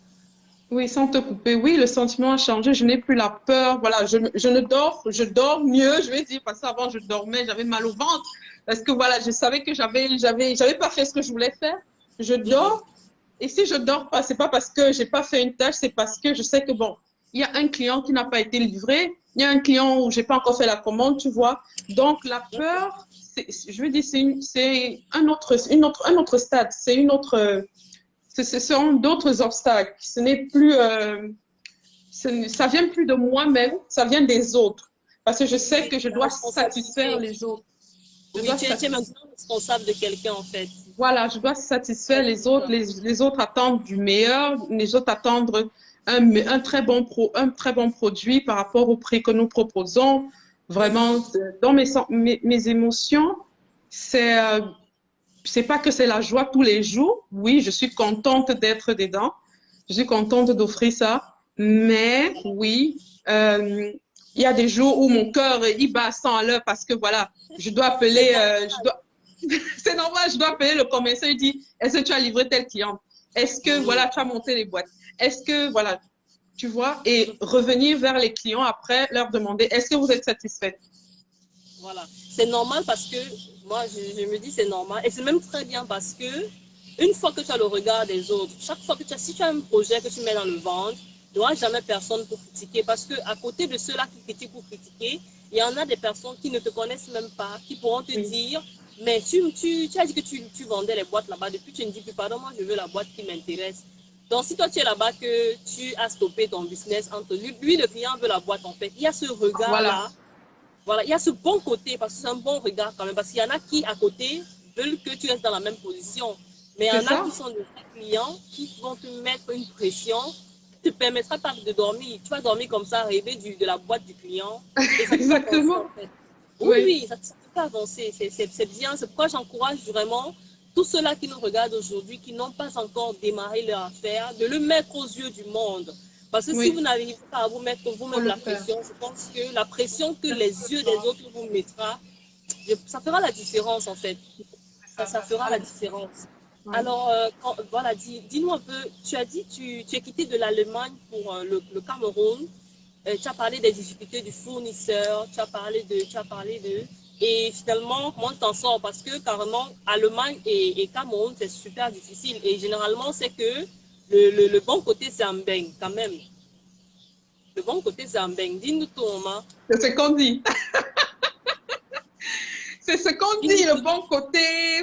A: Oui, sans te couper. Oui, le sentiment a changé. Je n'ai plus la peur. Voilà, je dors mieux, je vais dire, parce qu'avant, je dormais, j'avais mal au ventre. Parce que voilà, je savais que j'avais pas fait ce que je voulais faire. Je
B: Mhm.
A: dors. Et si je dors pas, c'est pas parce que j'ai pas fait une tâche, c'est parce que je sais que bon, il y a un client qui n'a pas été livré. Il y a un client où j'ai pas encore fait la commande, tu vois. Donc, la peur, je veux dire, c'est un autre stade. C'est une autre, ce sont d'autres obstacles. Ce n'est plus, ça vient plus de moi-même, ça vient des autres. Parce que je sais
B: Oui,
A: que je
B: la
A: dois satisfaire
B: responsabilité.
A: les autres. Je
B: Oui,
A: dois
B: tu es
A: satisfaire,
B: maintenant responsable de quelqu'un, en fait.
A: voilà, je dois satisfaire
B: Ouais,
A: les
B: c'est
A: autres.
B: ça.
A: Les autres attendent du meilleur, les autres attendent un très bon produit par rapport au prix que nous proposons. Vraiment,
B: Mhm.
A: dans mes émotions, c'est c'est pas que c'est la joie tous les jours. Oui, je suis contente d'être dedans. Je suis contente d'offrir ça. Mais oui, il y a des jours où mon cœur il bat à 100 à l'heure parce que voilà, je dois
B: C'est
A: appeler,
B: normal.
A: c'est normal, je dois appeler le commerçant. Il dit, est-ce que tu as livré tel client? Est-ce que voilà,
B: Mhm.
A: tu as monté les boîtes? Est-ce que voilà, tu vois? Et revenir vers les clients après, leur demander, est-ce que vous êtes satisfait?
B: Voilà. C'est normal parce que, moi, je me dis c'est normal. Et c'est même très bien parce que, une fois que tu as le regard des autres, chaque fois que si tu as un projet que tu mets dans le ventre, il n'y aura jamais personne pour critiquer. Parce que à côté de ceux-là qui critiquent pour critiquer, il y en a des personnes qui ne te connaissent même pas, qui pourront te
A: Oui,
B: dire, mais tu as dit que tu vendais les boîtes là-bas, depuis tu ne dis plus, pardon, moi je veux la boîte qui m'intéresse. Donc si toi tu es là-bas que tu as stoppé ton business entre lui le client veut la boîte en fait, il y a ce
A: voilà,
B: regard-là. Voilà, il y a ce bon côté, parce que c'est un bon regard quand même, parce qu'il y en a qui, à côté, veulent que tu restes dans la même position. Mais il y
A: c'est
B: en a
A: ça,
B: qui sont des clients qui vont te mettre une pression qui ne te permettra pas de dormir. Tu vas dormir comme ça, rêver de la boîte du client, et ça ne peut pas avancer
A: exactement.
B: en fait. Oui,
A: Oui,
B: oui, ça ne peut pas avancer. C'est bien. C'est pourquoi j'encourage vraiment tous ceux-là qui nous regardent aujourd'hui, qui n'ont pas encore démarré leur affaire, de le mettre aux yeux du monde. Parce que si vous
A: oui,
B: n'arrivez pas à vous mettre
A: faut
B: vous-même
A: le
B: la
A: faire.
B: pression, je pense que la pression que les yeux des
A: Exactement.
B: autres vous mettra, ça fera la différence en fait. Ça
A: Ça
B: fera
A: fera
B: la
A: la
B: différence.
A: oui.
B: Alors, voilà, dis-nous un peu, tu as dit tu es quitté de l'Allemagne pour le Cameroun. Tu as parlé des difficultés du fournisseur, tu as parlé de, et finalement, comment tu t'en sors? Parce que carrément, Allemagne et Cameroun, c'est super difficile. Et généralement, c'est que le bon côté, c'est un bang, quand même. Le bon côté, c'est un bang. Dis-nous tout, Oma.
A: C'est ce qu'on dit. C'est ce qu'on dit,
B: Dis-nous
A: le
B: tout.
A: bon côté.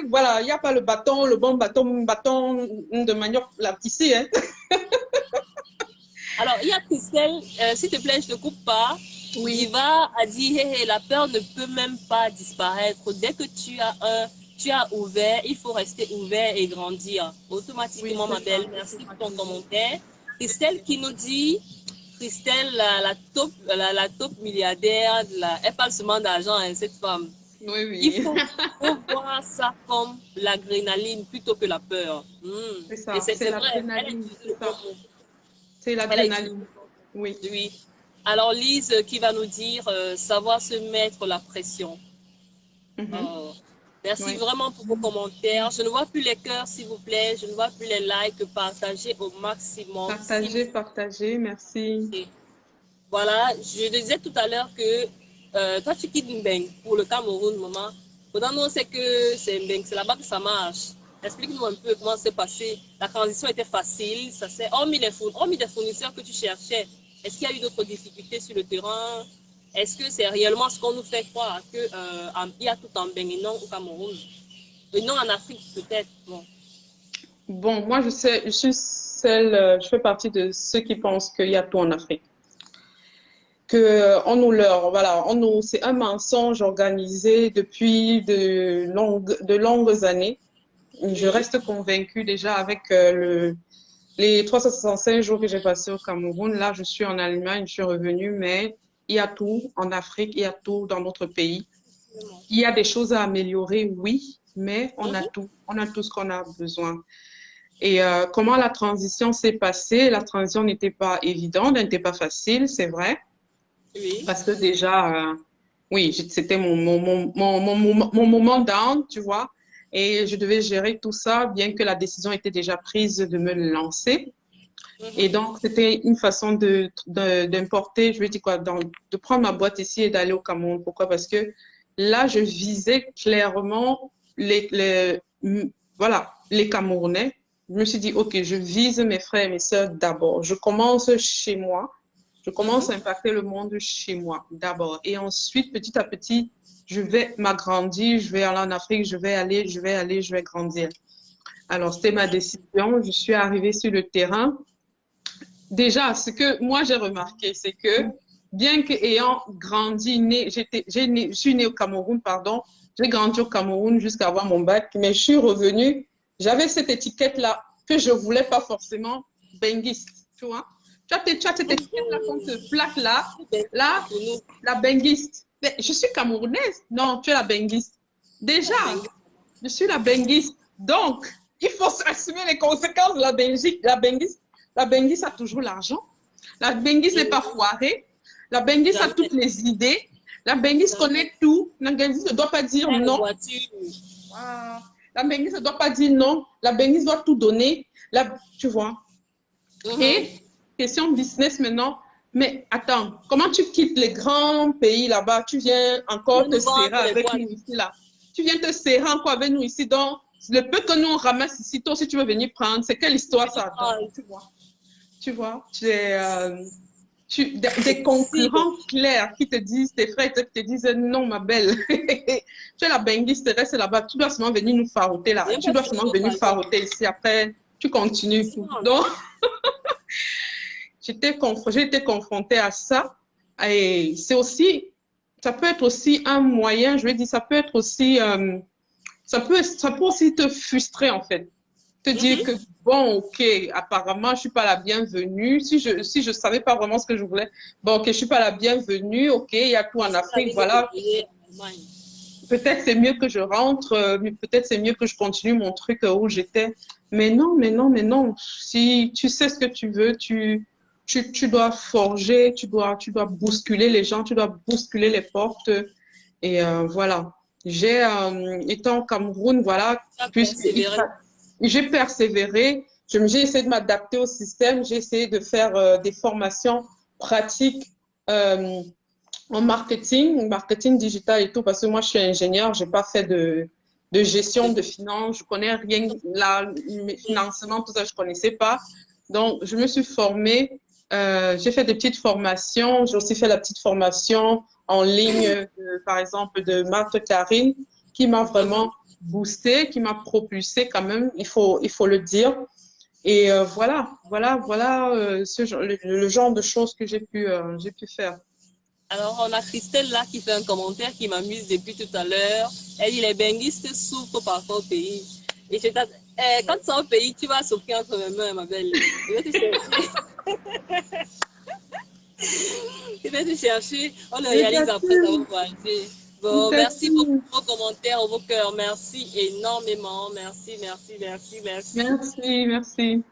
A: Voilà, il n'y a pas le bâton, le bon bâton de manière là, ici. Hein.
B: Alors, il y a Christelle, s'il te plaît, je ne te coupe pas.
A: Oui,
B: Diva a dit, hey, hey, la peur ne peut même pas disparaître. Dès que tu as tu as ouvert, il faut rester ouvert et grandir.
A: Oui,
B: Automatiquement,
A: c'est
B: ma
A: ça.
B: belle, merci pour ton commentaire. Christelle qui nous dit, Christelle, la top milliardaire, elle parle seulement d'argent, hein, cette femme.
A: Oui,
B: Il
A: oui.
B: faut voir ça comme l'adrénaline plutôt que la peur.
A: C'est
B: Et
A: ça. C'est
B: c'est vrai, elle a
A: l'adrénaline.
B: utilisé le
A: C'est
B: bon
A: ça.
B: mot.
A: C'est
B: Elle a utilisé
A: l'adrénaline. Oui.
B: le bon mot. Oui. Alors, Lise qui va nous dire savoir se mettre la pression.
A: Mhm.
B: Oh, merci
A: Oui.
B: vraiment pour vos commentaires. Je ne vois plus les cœurs, s'il vous plaît. Je ne vois plus les likes. Partagez au maximum, s'il vous
A: Partagez, partagez. Merci.
B: plaît. Voilà, je disais tout à l'heure que toi, tu quittes Mbeng pour le Cameroun, maman. Pourtant, nous, on sait que c'est Mbeng, c'est là-bas que ça marche. Explique-nous un peu comment c'est passé. La transition était facile, ça s'est hormis des fournisseurs que tu cherchais. Est-ce qu'il y a eu d'autres difficultés sur le terrain? Est-ce que c'est réellement ce qu'on nous fait croire que il y a tout en Mbeng et non au Cameroun? Et non en Afrique, peut-être. Bon.
A: Bon, moi, je suis celle, je fais partie de ceux qui pensent qu'il y a tout en Afrique. Que on nous leurre, voilà, c'est un mensonge organisé depuis de longues années. Je
B: Oui.
A: reste convaincue déjà avec les 365 jours que j'ai passés au Cameroun. Là, je suis en Allemagne, je suis revenue, mais il y a tout en Afrique, il y a tout dans notre pays. Il y a des choses à améliorer, oui, mais
B: Mhm.
A: on a tout ce qu'on a besoin. Et comment la transition s'est passée? La transition n'était pas évidente, elle n'était pas facile, c'est vrai,
B: Oui.
A: parce que déjà, oui, c'était mon moment down, tu vois, et je devais gérer tout ça, bien que la décision était déjà prise de me lancer. Et
B: Mhm.
A: donc, c'était une façon d'importer, je veux dire quoi, de prendre ma boîte ici et d'aller au Cameroun. Pourquoi? Parce que là, je visais clairement voilà, les Camerounais. Je me suis dit, OK, je vise mes frères et mes sœurs d'abord. Je commence chez moi. Je commence à
B: Mhm.
A: impacter le monde chez moi d'abord. Et ensuite, petit à petit, je vais m'agrandir, je vais aller en Afrique, je vais grandir. Alors, c'était ma décision. Je suis arrivée sur le terrain. Déjà, ce que moi j'ai remarqué, c'est que bien que ayant grandi, je suis née au Cameroun, pardon, j'ai grandi au Cameroun jusqu'à avoir mon bac, mais je suis revenue, j'avais cette étiquette-là que je voulais pas forcément benguiste, tu vois. Tu as cette étiquette-là qu'on te plaque là,
B: Pour nous,
A: la benguiste. Mais je suis camerounaise. Non, tu es la benguiste. Déjà, je suis la benguiste. Donc, il faut assumer les conséquences de la Belgique. La benguiste a toujours l'argent. La benguiste n'est pas foirée. La benguiste a toutes
B: jamais,
A: les idées. La benguiste
B: jamais.
A: connaît tout. La benguiste ne doit pas dire
B: Elle est
A: non.
B: voiture.
A: Ah, la benguiste ne doit pas dire non. La benguiste doit tout donner. Tu vois.
B: Mhm.
A: Et question business maintenant. Mais attends, comment tu quittes les grands pays là-bas? Tu viens
B: Je
A: encore te
B: nous
A: serrer
B: vendre les
A: avec
B: boîtes.
A: nous ici là. Tu viens te serrer encore avec nous ici. Donc, le peu que nous on ramasse ici, toi aussi tu veux venir prendre. C'est quelle histoire
B: Je
A: ça? Donc,
B: prends.
A: tu vois,
B: C'est
A: des
B: possible.
A: concurrents clairs qui te disent, tes frères qui te disent non, ma belle, tu es la benguiste, reste là-bas, tu dois seulement venir nous farouter là,
B: Même
A: tu
B: pas
A: dois
B: fini
A: seulement
B: notre
A: venir
B: argent.
A: farouter ici, après, tu continues.
B: Franchement.
A: Donc, j'ai été confrontée à ça. Et c'est aussi, ça peut être aussi un moyen, je vais dire, ça peut être aussi, ça peut aussi te frustrer en fait. Te dire
B: Mhm.
A: que, bon, ok, apparemment, je suis pas la bienvenue. Si je savais pas vraiment ce que je voulais, bon, ok, je suis pas la bienvenue, ok, il y a tout
B: Je
A: en
B: suis
A: Afrique,
B: arrivée
A: voilà.
B: ouvrier en Allemagne.
A: Peut-être c'est mieux que je rentre, mais peut-être c'est mieux que je continue mon truc où j'étais. Mais non, mais non, mais non. Si tu sais ce que tu veux, tu dois forger, tu dois bousculer les gens, tu dois bousculer les portes. Et voilà. Étant au Cameroun, voilà,
B: Tu as
A: puisque
B: persévéré.
A: j'ai persévéré, j'ai essayé de m'adapter au système, j'ai essayé de faire des formations pratiques. Euh, En marketing, marketing digital et tout, parce que moi, je suis ingénieure, j'ai pas fait de gestion de finances, je connais rien, là, mes financements, tout ça, je connaissais pas. Donc, je me suis formée, j'ai fait des petites formations, j'ai aussi fait la petite formation en ligne, par exemple, de Marthe Karine, qui m'a vraiment boosté, qui m'a propulsé quand même, il faut le dire. Et voilà, le genre de choses que j'ai pu faire.
B: Alors, on a Christelle là qui fait un commentaire qui m'amuse depuis tout à l'heure. Elle dit les benguistes souffrent parfois au pays. Et quand tu es au pays, tu vas souffrir entre mes mains, ma belle. Je vais te chercher. Je vais te chercher. On le réalise après avoir voyagé. Bon, merci beaucoup pour vos commentaires, vos cœurs. Merci énormément. Merci, merci, merci, merci.
A: Merci, merci.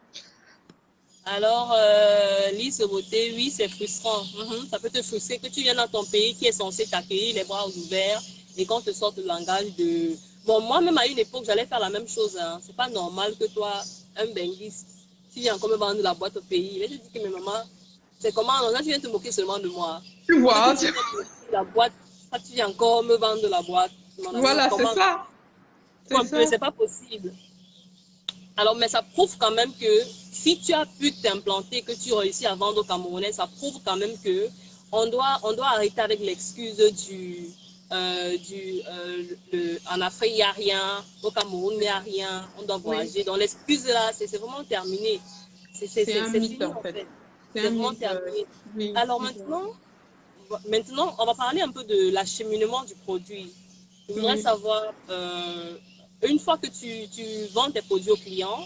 B: Alors, Lise Beauté, oui, c'est frustrant. Ça peut te frustrer que tu viennes dans ton pays qui est censé t'accueillir les bras ouverts et qu'on te sorte le langage de... Bon, moi-même, à une époque, j'allais faire la même chose. Hein. C'est pas normal que toi, un benguiste, tu viens encore me vendre la boîte au pays. Mais je dis que mes mamans, c'est comment? Non, là, tu viens te moquer seulement de moi.
A: Tu vois,
B: la boîte, là, tu viens encore me vendre la boîte.
A: Voilà, c'est ça.
B: C'est pas possible. Alors, mais ça prouve quand même que si tu as pu t'implanter, que tu réussis à vendre au Camerounais, ça prouve quand même que on doit arrêter avec l'excuse en Afrique, il n'y a rien, au Cameroun, il n'y a rien, on doit voyager. Oui. Donc, l'excuse là, c'est vraiment terminé. C'est fini en fait. C'est vraiment terminé. Oui. Alors, maintenant, on va parler un peu de l'acheminement du produit. Je voudrais savoir... une fois que tu vends tes produits aux clients,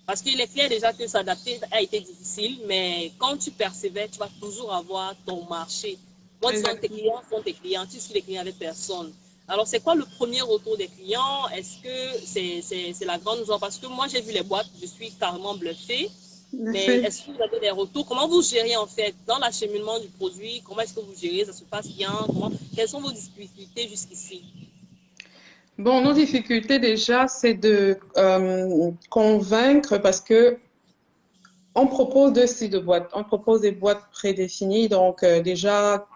B: parce qu'il est clair déjà que s'adapter a été difficile, mais quand tu persévères, tu vas toujours avoir ton marché. Moi, tes clients sont tes clients, tu suis les clients avec personne. Alors, c'est quoi le premier retour des clients? Est-ce que c'est la grande joie? Parce que moi, j'ai vu les boîtes, je suis carrément bluffée. Mais est-ce que vous avez des retours? Comment vous gérez en fait dans l'acheminement du produit? Comment est-ce que vous gérez? Ça se passe bien? Quelles sont vos difficultés jusqu'ici?
A: Bon, nos difficultés déjà, c'est de convaincre parce que on propose deux styles de boîtes. On propose des boîtes prédéfinies, donc déjà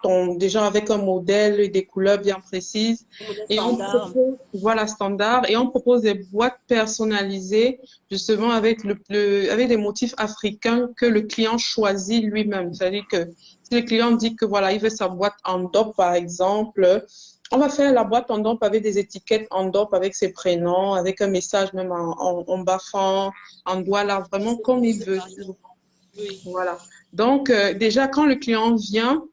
A: avec un modèle et des couleurs bien précises. Et on propose, voilà, standard. Et on propose des boîtes personnalisées, justement avec avec des motifs africains que le client choisit lui-même. C'est-à-dire que si le client dit que voilà, il veut sa boîte en DOP, par exemple, on va faire la boîte en DOP avec des étiquettes en DOP, avec ses prénoms, avec un message même en bas-fond, en doigt là, vraiment comme il veut. Oui. Voilà. Donc, déjà, quand le client vient,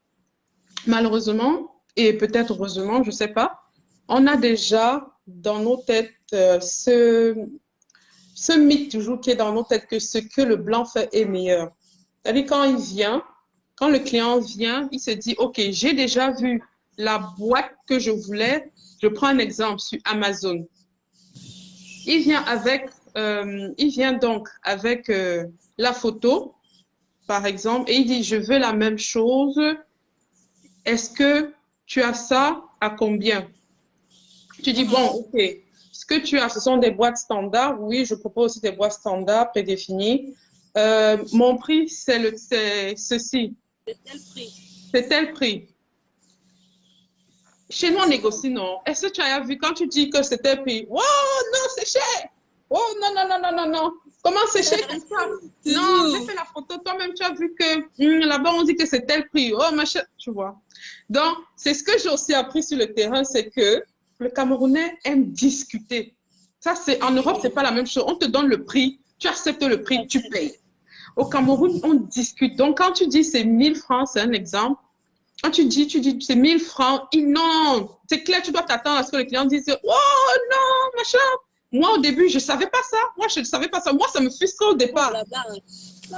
A: malheureusement, et peut-être heureusement, je ne sais pas, on a déjà dans nos têtes ce mythe toujours qui est dans nos têtes que ce que le blanc fait est meilleur. C'est-à-dire quand le client vient, il se dit, OK, j'ai déjà vu la boîte que je voulais. Je prends un exemple sur Amazon. Il vient donc avec la photo, par exemple, et il dit, je veux la même chose. Est-ce que tu as ça à combien? Tu dis, bon, OK, ce que tu as, ce sont des boîtes standards. Oui, je propose aussi des boîtes standards prédéfinies. Mon prix, c'est ceci.
B: C'est tel prix.
A: C'est tel prix. Chez nous, on négocie, non. Est-ce que tu as vu quand tu dis que c'est tel prix? Oh, non, c'est cher. Oh, non, non, non, non, non, non. Comment c'est cher comme ça? Non, j'ai fait la photo. Toi-même, tu as vu que là-bas, on dit que c'est tel prix. Oh, machin, tu vois. Donc, c'est ce que j'ai aussi appris sur le terrain, c'est que le Camerounais aime discuter. Ça, en Europe, c'est pas la même chose. On te donne le prix, tu acceptes le prix, tu payes. Au Cameroun, on discute. Donc, quand tu dis c'est 1000 francs, c'est un exemple. Quand tu dis c'est 1000 francs, non, c'est clair, tu dois t'attendre à ce que le client dise, oh non, machin. Moi, au début, je ne savais pas ça. Moi, je ne savais pas ça. Moi, ça me frustrait au départ.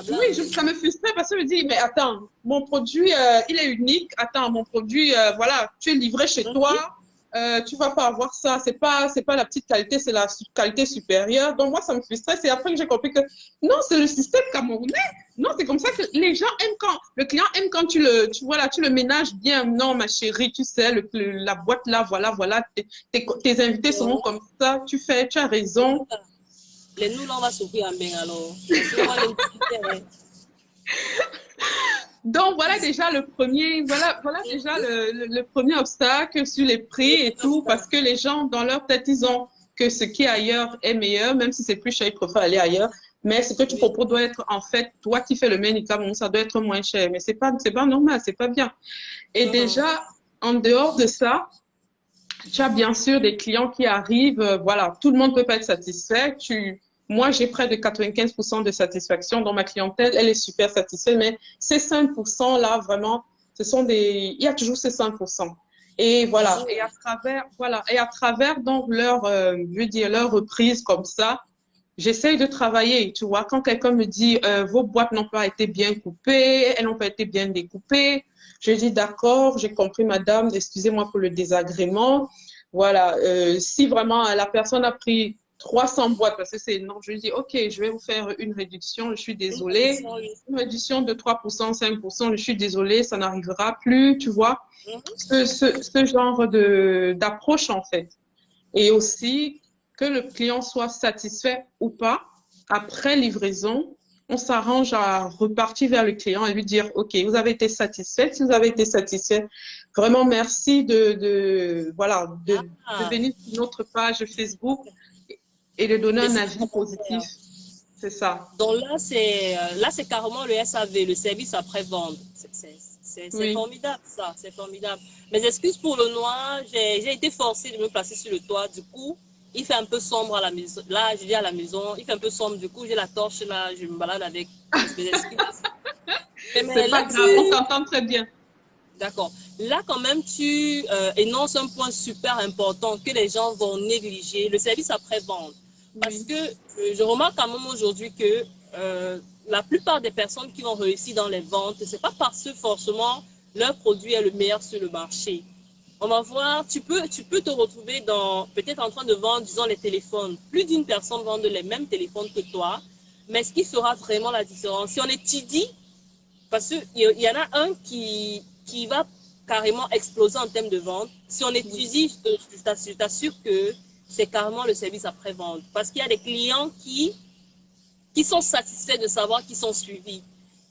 A: Oui, ça me frustrait parce que je me dis, mais attends, mon produit, il est unique. Attends, mon produit, voilà, tu es livré chez toi. Tu ne vas pas avoir ça. C'est pas la petite qualité, c'est la qualité supérieure. Donc, moi, ça me frustrait. C'est après que j'ai compris que non, c'est le système camerounais. Non, c'est comme ça que les gens aiment quand, le client aime quand tu le ménages bien. Non, ma chérie, tu sais, la boîte là, voilà, tes invités seront comme ça. Tu as raison.
B: Les nous, là, on va souffrir en bien alors.
A: Donc, voilà déjà le premier, déjà le premier obstacle sur les prix et tout, parce que les gens, dans leur tête, ils ont que ce qui est ailleurs est meilleur, même si c'est plus cher, ils préfèrent aller ailleurs. Mais ce que tu proposes doit être, en fait, toi qui fais le Ménicam, ça doit être moins cher. Mais c'est pas normal, c'est pas bien. Et déjà, en dehors de ça, tu as bien sûr des clients qui arrivent, voilà, tout le monde peut pas être satisfait. Moi, j'ai près de 95% de satisfaction dans ma clientèle. Elle est super satisfaite, mais ces 5% là, vraiment, il y a toujours ces 5%. Et voilà, et à travers donc je veux dire, leur reprise comme ça, j'essaye de travailler, tu vois. Quand quelqu'un me dit, vos boîtes n'ont pas été bien coupées, elles n'ont pas été bien découpées, je dis, d'accord, j'ai compris, madame, excusez-moi pour le désagrément. Voilà, si vraiment la personne a pris 300 boîtes, parce que c'est énorme, je lui dis, OK, je vais vous faire une réduction, je suis désolée. Une réduction de 3%, 5%, je suis désolée, ça n'arrivera plus, tu vois. Ce genre d'approche, en fait. Et aussi, que le client soit satisfait ou pas, après livraison, on s'arrange à repartir vers le client et lui dire, OK, vous avez été satisfait. Si vous avez été satisfait, vraiment merci voilà, de venir sur notre page Facebook et de donner un avis positif. C'est ça.
B: Donc là, c'est carrément le SAV, le service après-vente. C'est formidable, ça. C'est formidable. Mes excuses pour le noir. J'ai été forcée de me placer sur le toit. Du coup, il fait un peu sombre à la maison. Là, je dis à la maison, il fait un peu sombre. Du coup, j'ai la torche là. Je me balade avec mes excuses.
A: C'est pas grave, on t'entend très bien.
B: D'accord. Là, quand même, tu énonces un point super important que les gens vont négliger, le service après-vente. Parce que je remarque quand même aujourd'hui que la plupart des personnes qui vont réussir dans les ventes, ce n'est pas parce que forcément leur produit est le meilleur sur le marché. On va voir, tu peux te retrouver peut-être en train de vendre, disons, les téléphones. Plus d'une personne vend les mêmes téléphones que toi. Mais ce qui fera vraiment la différence, si on étudie, parce qu'il y en a un qui va carrément exploser en termes de vente. Si on étudie, je t'assure que c'est carrément le service après-vente. Parce qu'il y a des clients qui sont satisfaits de savoir qu'ils sont suivis.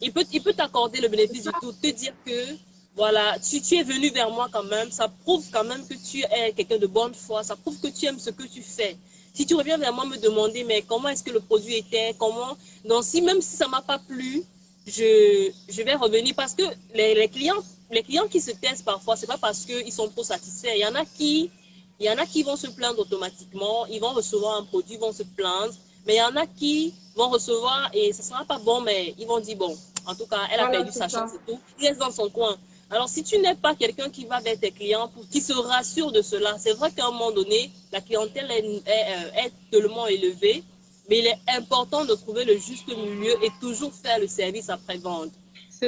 B: Il peut t'accorder le bénéfice du tout, te dire que voilà, tu es venu vers moi quand même, ça prouve quand même que tu es quelqu'un de bonne foi, ça prouve que tu aimes ce que tu fais. Si tu reviens vers moi me demander, mais comment est-ce que le produit était, comment... Donc, même si ça ne m'a pas plu, je vais revenir parce que les clients qui se taisent parfois, ce n'est pas parce qu'ils sont trop satisfaits. Il y en a qui vont se plaindre automatiquement, ils vont recevoir un produit, ils vont se plaindre, mais il y en a qui vont recevoir et ce ne sera pas bon, mais ils vont dire, bon, en tout cas, elle a perdu sa chance et tout. Il reste dans son coin. Alors, si tu n'es pas quelqu'un qui va vers tes clients, qui se rassure de cela, c'est vrai qu'à un moment donné, la clientèle est tellement élevée, mais il est important de trouver le juste milieu et toujours faire le service après-vente.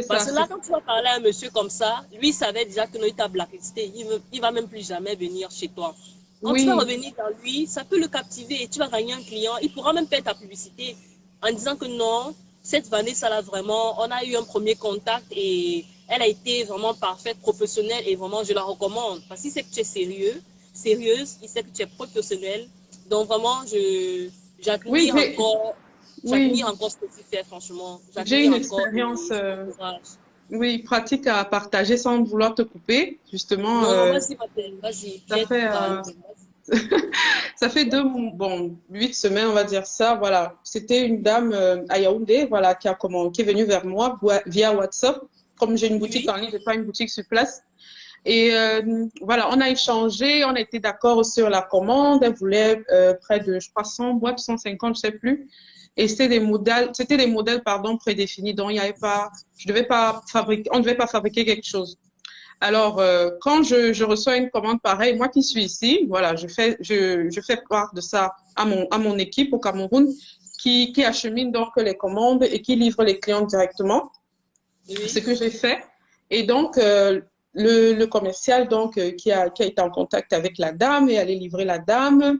B: Parce que là, quand tu vas parler à un monsieur comme ça, lui, il savait déjà que il t'a blacklisté. Il ne va même plus jamais venir chez toi. Quand tu vas revenir vers lui, ça peut le captiver et tu vas gagner un client. Il pourra même faire ta publicité en disant que non, cette Vanessa là vraiment, on a eu un premier contact et elle a été vraiment parfaite, professionnelle et vraiment je la recommande. Parce qu'il sait que tu es sérieuse, il sait que tu es professionnelle. Donc vraiment, j'admire encore ce que tu fais, franchement.
A: J'ai une expérience pratique à partager sans vouloir te couper, justement.
B: Non, vas-y.
A: Ça fait 8 semaines, on va dire ça. Voilà, c'était une dame à Yaoundé, voilà, qui est venue vers moi via WhatsApp. Comme j'ai une boutique en ligne, j'ai pas une boutique sur place. Et voilà, on a échangé, on a été d'accord sur la commande. Elle voulait près de, je crois, 100 boîtes, 150, je sais plus. Et c'était des modèles, pardon, prédéfinis. Donc, il y avait pas, on ne devait pas fabriquer quelque chose. Alors, quand je reçois une commande pareille, moi qui suis ici, voilà, je fais part de ça à mon équipe au Cameroun qui achemine donc les commandes et qui livre les clients directement. Ce que j'ai fait. Et donc, le commercial donc, qui a été en contact avec la dame et allait livrer la dame.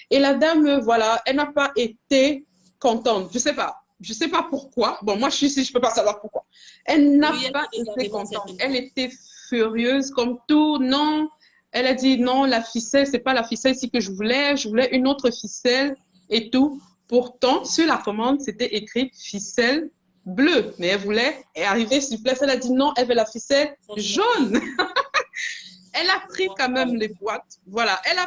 A: Et la dame, voilà, elle n'a pas été contente. Je sais pas pourquoi. Bon, moi, je suis ici, je peux pas savoir pourquoi. Elle n'a pas été contente. Elle était furieuse comme tout. Non, elle a dit non, la ficelle, c'est pas la ficelle ici que je voulais une autre ficelle et tout. Pourtant, sur la commande, c'était écrit ficelle bleue, mais elle voulait arriver sur place. Elle a dit non, elle veut la ficelle jaune. Elle a pris quand même les boîtes. Voilà, elle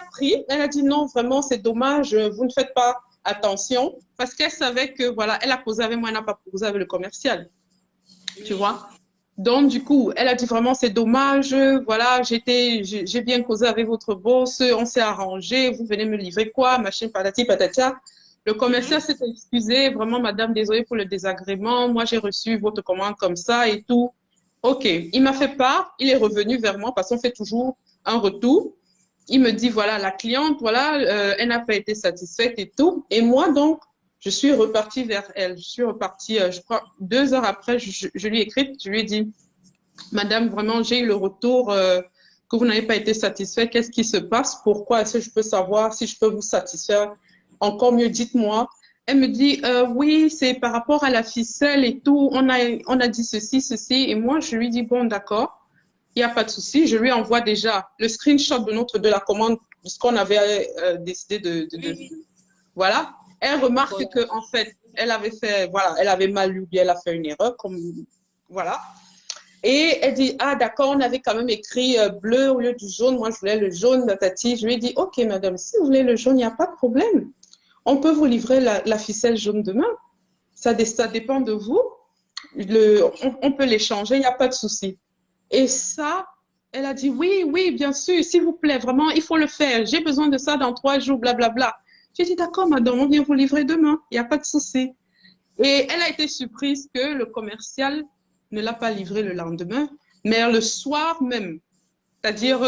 A: a dit non, vraiment, c'est dommage, vous ne faites pas attention, parce qu'elle savait que, voilà, elle a causé avec moi, elle n'a pas causé avec le commercial. Tu vois? Donc, du coup, elle a dit vraiment, c'est dommage, voilà, j'ai bien causé avec votre boss, on s'est arrangé, vous venez me livrer quoi, machin, patati, patata. Le commercial s'est excusé, vraiment, madame, désolée pour le désagrément, moi, j'ai reçu votre commande comme ça et tout. OK, il m'a fait part, il est revenu vers moi parce qu'on fait toujours un retour. Il me dit, voilà, la cliente, voilà, elle n'a pas été satisfaite et tout. Et moi, donc, je suis repartie vers elle. Je suis repartie, je crois, 2 heures après, je lui ai écrit, je lui ai dit, Madame, vraiment, j'ai eu le retour que vous n'avez pas été satisfaite. Qu'est-ce qui se passe? Pourquoi? Est-ce que je peux savoir si je peux vous satisfaire? Encore mieux, dites-moi. Elle me dit, oui, c'est par rapport à la ficelle et tout. On a dit ceci, ceci. Et moi, je lui dis, bon, d'accord, il n'y a pas de souci. Je lui envoie déjà le screenshot de la commande, de ce qu'on avait décidé voilà. Elle remarque que, en fait, elle avait fait, voilà, elle avait mal lu, elle a fait une erreur, comme, voilà. Et elle dit, ah d'accord, on avait quand même écrit bleu au lieu du jaune. Moi, je voulais le jaune, tati. Je lui ai dit, ok, madame, si vous voulez le jaune, il n'y a pas de problème. On peut vous livrer la ficelle jaune demain. Ça dépend de vous. On peut l'échanger, il n'y a pas de souci. Et ça, elle a dit, oui, oui, bien sûr, s'il vous plaît, vraiment, il faut le faire. J'ai besoin de ça dans 3 jours, blablabla. J'ai dit, d'accord, madame, on vient vous livrer demain. Il n'y a pas de souci. Et elle a été surprise que le commercial ne l'a pas livré le lendemain, mais le soir même. C'est-à-dire,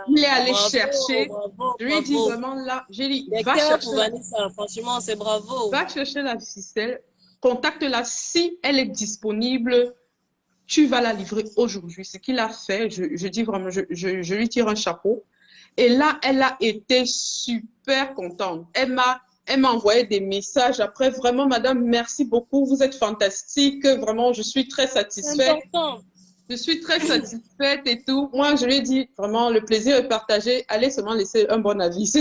A: il est allé
B: Bravo,
A: chercher.
B: bravo,
A: Je lui ai dit
B: bravo.
A: vraiment là, j'ai dit,
B: Des cœurs pour Vanessa, franchement, c'est bravo.
A: va chercher la ficelle, contacte-la si elle est disponible. Tu vas la livrer aujourd'hui. Ce qu'il a fait, je dis vraiment, je lui tire un chapeau. Et là, elle a été super contente. Elle m'a envoyé des messages après. Vraiment, madame, merci beaucoup. Vous êtes fantastique. Vraiment, je suis très
B: C'est
A: satisfaite.
B: important.
A: Je suis très satisfaite et tout. Moi, je lui ai dit, vraiment, le plaisir est partagé. Allez seulement laisser un bon avis.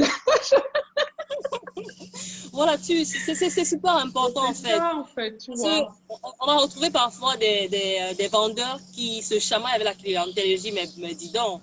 B: Voilà, c'est super important en fait.
A: Ça, en fait, tu
B: Parce
A: vois.
B: qu'on va retrouver parfois des vendeurs qui se chamaillent avec la clientèle. Je dis, mais dis donc,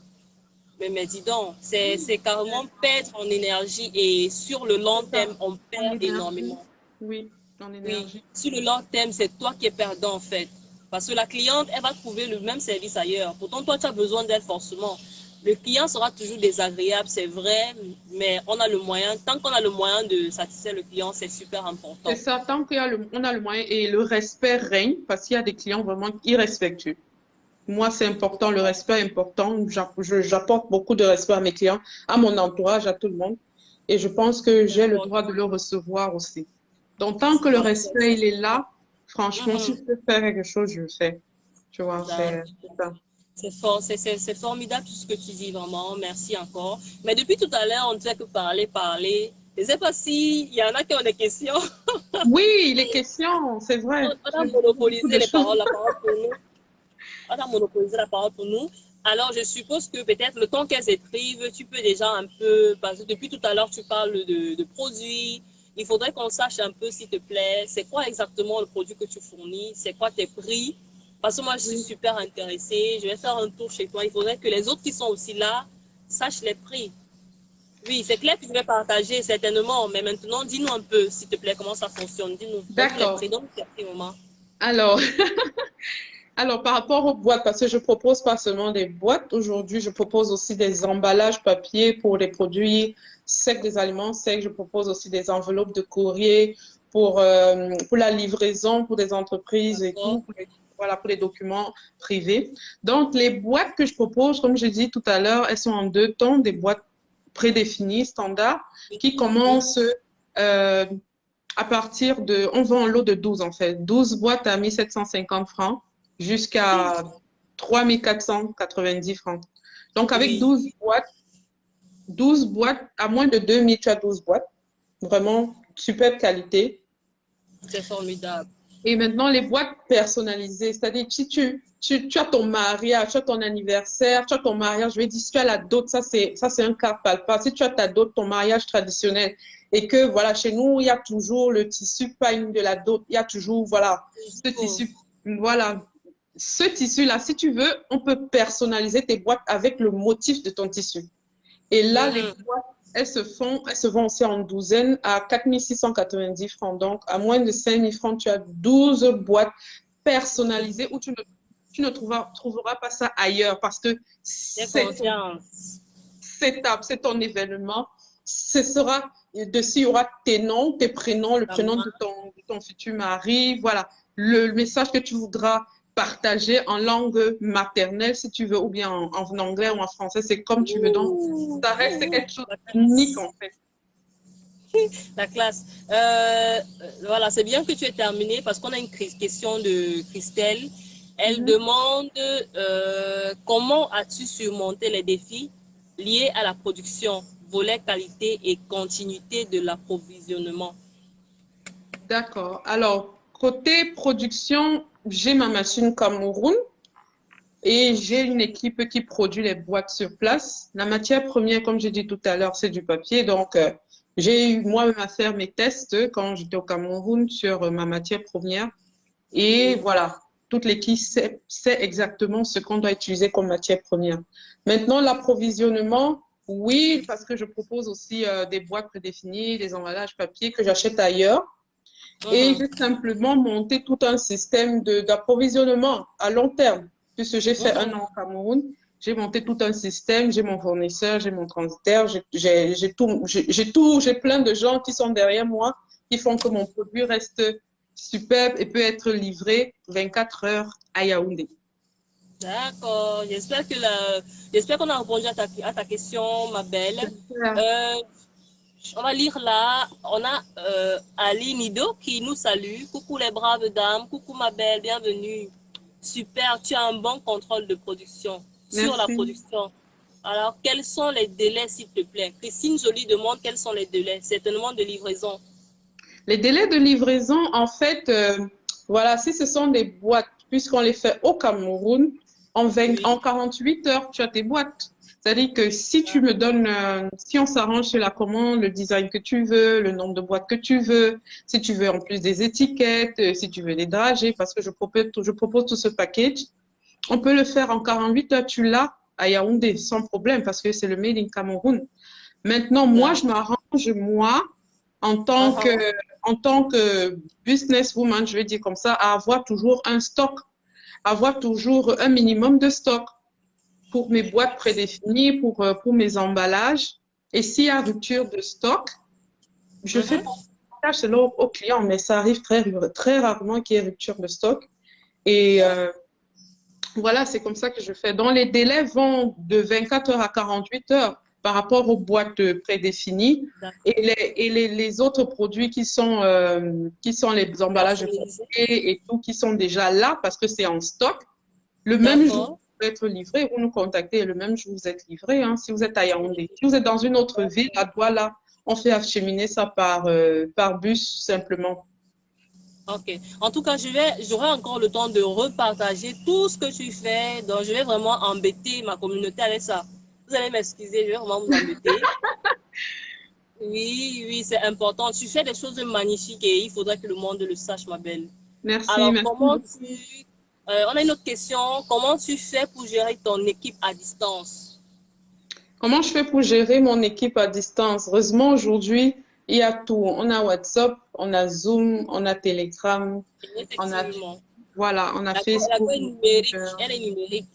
B: mais dis donc, c'est carrément perdre en énergie et sur le long
A: C'est ça.
B: terme, on
A: En
B: perd
A: énergie.
B: énormément.
A: Oui, en
B: Oui,
A: énergie.
B: sur le long terme, c'est toi qui es perdant en fait. Parce que la cliente, elle va trouver le même service ailleurs. Pourtant, toi, tu as besoin d'elle forcément. Le client sera toujours désagréable, c'est vrai, mais on a le moyen, tant qu'on a le moyen de satisfaire le client, c'est super
A: C'est
B: important.
A: ça, tant on a le moyen et le respect règne parce qu'il y a des clients vraiment irrespectueux. Moi, c'est important, le respect est important. J'apporte beaucoup de respect à mes clients, à mon entourage, à tout le monde. Et je pense que
B: C'est
A: j'ai le droit
B: important.
A: de le recevoir aussi. Donc, tant que le
B: Voilà,
A: respect, il est là, franchement, si
B: Mhm.
A: je peux faire quelque chose, je le fais. Tu vois, c'est
B: D'accord.
A: ça.
B: C'est formidable tout ce que tu dis, vraiment. Merci encore. Mais depuis tout à l'heure, on ne fait que parler, parler. Je ne sais pas s'il y en a qui ont des questions.
A: Oui, les questions, c'est vrai.
B: On a
A: J'ai beaucoup
B: monopolisé
A: de choses.
B: la parole pour nous. On a monopolisé la parole pour nous. Alors, je suppose que peut-être le temps qu'elles écrivent, tu peux déjà un peu, parce que depuis tout à l'heure, tu parles de produits. Il faudrait qu'on sache un peu, s'il te plaît, c'est quoi exactement le produit que tu fournis, c'est quoi tes prix. Parce que moi, je suis
A: Oui.
B: super intéressée. Je vais faire un tour chez toi. Il faudrait que les autres qui sont aussi là sachent les prix. Oui, c'est clair que je vais partager certainement, mais maintenant, dis-nous un peu, s'il te plaît, comment ça fonctionne. Dis-nous, donne-nous les prix,
A: D'accord.
B: donne-nous les prix, maman.
A: Alors, alors, par rapport aux boîtes, parce que je propose pas seulement des boîtes, aujourd'hui, je propose aussi des emballages papier pour les produits secs, des aliments secs. Je propose aussi des enveloppes de courrier pour la livraison, pour des entreprises et
B: D'accord?
A: tout, voilà, pour les documents privés. Donc, les boîtes que je propose, comme j'ai dit tout à l'heure, elles sont en 2 temps, des boîtes prédéfinies, standards,
B: Oui,
A: qui
B: oui.
A: commencent euh, à partir de, on vend un lot de 12 en fait, 12 boîtes à 1 750 francs jusqu'à 3 490 francs. Donc avec
B: Oui,
A: 12 boîtes, à moins de 2 000, tu as 12 boîtes, vraiment superbe qualité.
B: c'est formidable.
A: Et maintenant, les boîtes personnalisées, c'est-à-dire si tu as ton mariage, tu as ton anniversaire, tu as ton mariage, je vais dire, si tu as la dot, ça c'est un cas palpable. Si tu as ta dot, ton mariage traditionnel, et que voilà, chez nous, il y a toujours le tissu, pas une de la dot, il y a toujours, voilà, ce
B: Oh,
A: tissu, voilà. Ce tissu-là, si tu veux, on peut personnaliser tes boîtes avec le motif de ton tissu. Et là, les
B: mhm.
A: boîtes, elles se vendent aussi en douzaine à 4 690 francs. Donc, à moins de 5 000 francs, tu as 12 boîtes personnalisées où tu ne trouveras pas ça ailleurs parce que
B: J'ai
A: c'est ton
B: confiance.
A: setup, c'est ton événement. Ce sera, dessus, il y aura tes noms, tes prénoms, le
B: La
A: prénom
B: main,
A: de ton futur mari, voilà, le message que tu voudras partager en langue maternelle, si tu veux, ou bien en anglais ou en français, c'est comme tu veux. Donc, ça reste quelque chose d'unique, en fait.
B: La classe. Voilà, c'est bien que tu aies terminé parce qu'on a une question de Christelle. Elle demande comment as-tu surmonté les défis liés à la production, volet qualité et continuité de l'approvisionnement?
A: D'accord. Alors, côté production, j'ai ma machine Cameroun et j'ai une équipe qui produit les boîtes sur place. La matière première, comme j'ai dit tout à l'heure, c'est du papier. Donc, j'ai eu moi-même à faire mes tests quand j'étais au Cameroun sur ma matière première. Et voilà, toute l'équipe sait exactement ce qu'on doit utiliser comme matière première. Maintenant, l'approvisionnement, oui, parce que je propose aussi des boîtes prédéfinies, des emballages papier que j'achète ailleurs. Et j'ai simplement monté tout un système d'approvisionnement à long terme. Puisque j'ai fait un an au Cameroun, j'ai monté tout un système, j'ai mon fournisseur, j'ai mon transitaire, j'ai plein de gens qui sont derrière moi, qui font que mon produit reste superbe et peut être livré 24 heures à Yaoundé.
B: D'accord. J'espère qu'on a répondu à ta question, ma belle. On va lire là. On a Ali Nido qui nous salue. Coucou les braves dames. Coucou ma belle. Bienvenue. Super. Tu as un bon contrôle de production. Sur la
A: Merci.
B: production. Alors, quels sont les délais, s'il te plaît? Christine Joly demande quels sont les délais. Certainement de livraison.
A: Les délais de livraison, en fait, voilà, si ce sont des boîtes, puisqu'on les fait au Cameroun, en 48 heures, tu as tes boîtes. C'est-à-dire que si tu me donnes, si on s'arrange sur la commande, le design que tu veux, le nombre de boîtes que tu veux, si tu veux en plus des étiquettes, si tu veux des dragées, parce que je propose tout ce package, on peut le faire en 48 heures, tu l'as à Yaoundé sans problème parce que c'est le Made in Cameroun. Maintenant, moi, je m'arrange, moi, en tant que, en tant que businesswoman, je vais dire comme ça, à avoir toujours un stock, avoir toujours un minimum de stock pour mes boîtes prédéfinies, pour mes emballages. Et s'il y a rupture de stock, je fais partage selon au client, mais ça arrive très rarement qu'il y ait rupture de stock. Et voilà, c'est comme ça que je fais. Donc, les délais vont de 24 heures à 48 heures par rapport aux boîtes prédéfinies et les autres produits qui sont les emballages papier et tout qui sont déjà là parce que c'est en stock. Le même jour, vous être livré, vous nous contactez le même jour, vous êtes livré. Hein, si vous êtes à Yaoundé, si vous êtes dans une autre ville, à Douala, on fait acheminer ça par bus simplement.
B: Ok. En tout cas, j'aurai encore le temps de repartager tout ce que tu fais. Donc, je vais vraiment embêter ma communauté avec ça. Vous allez m'excuser, je vais vraiment vous embêter. Oui, oui, c'est important. Tu fais des choses magnifiques et il faudrait que le monde le sache, ma belle.
A: Merci,
B: Alors,
A: merci.
B: on a une autre question. Comment tu fais pour gérer ton équipe à distance?
A: Comment je fais pour gérer mon équipe à distance? Heureusement, aujourd'hui, il y a tout. On a WhatsApp, on a Zoom, on a Telegram, on a,
B: Effectivement.
A: voilà, on a
B: La
A: Facebook.
B: est numérique. Elle est numérique.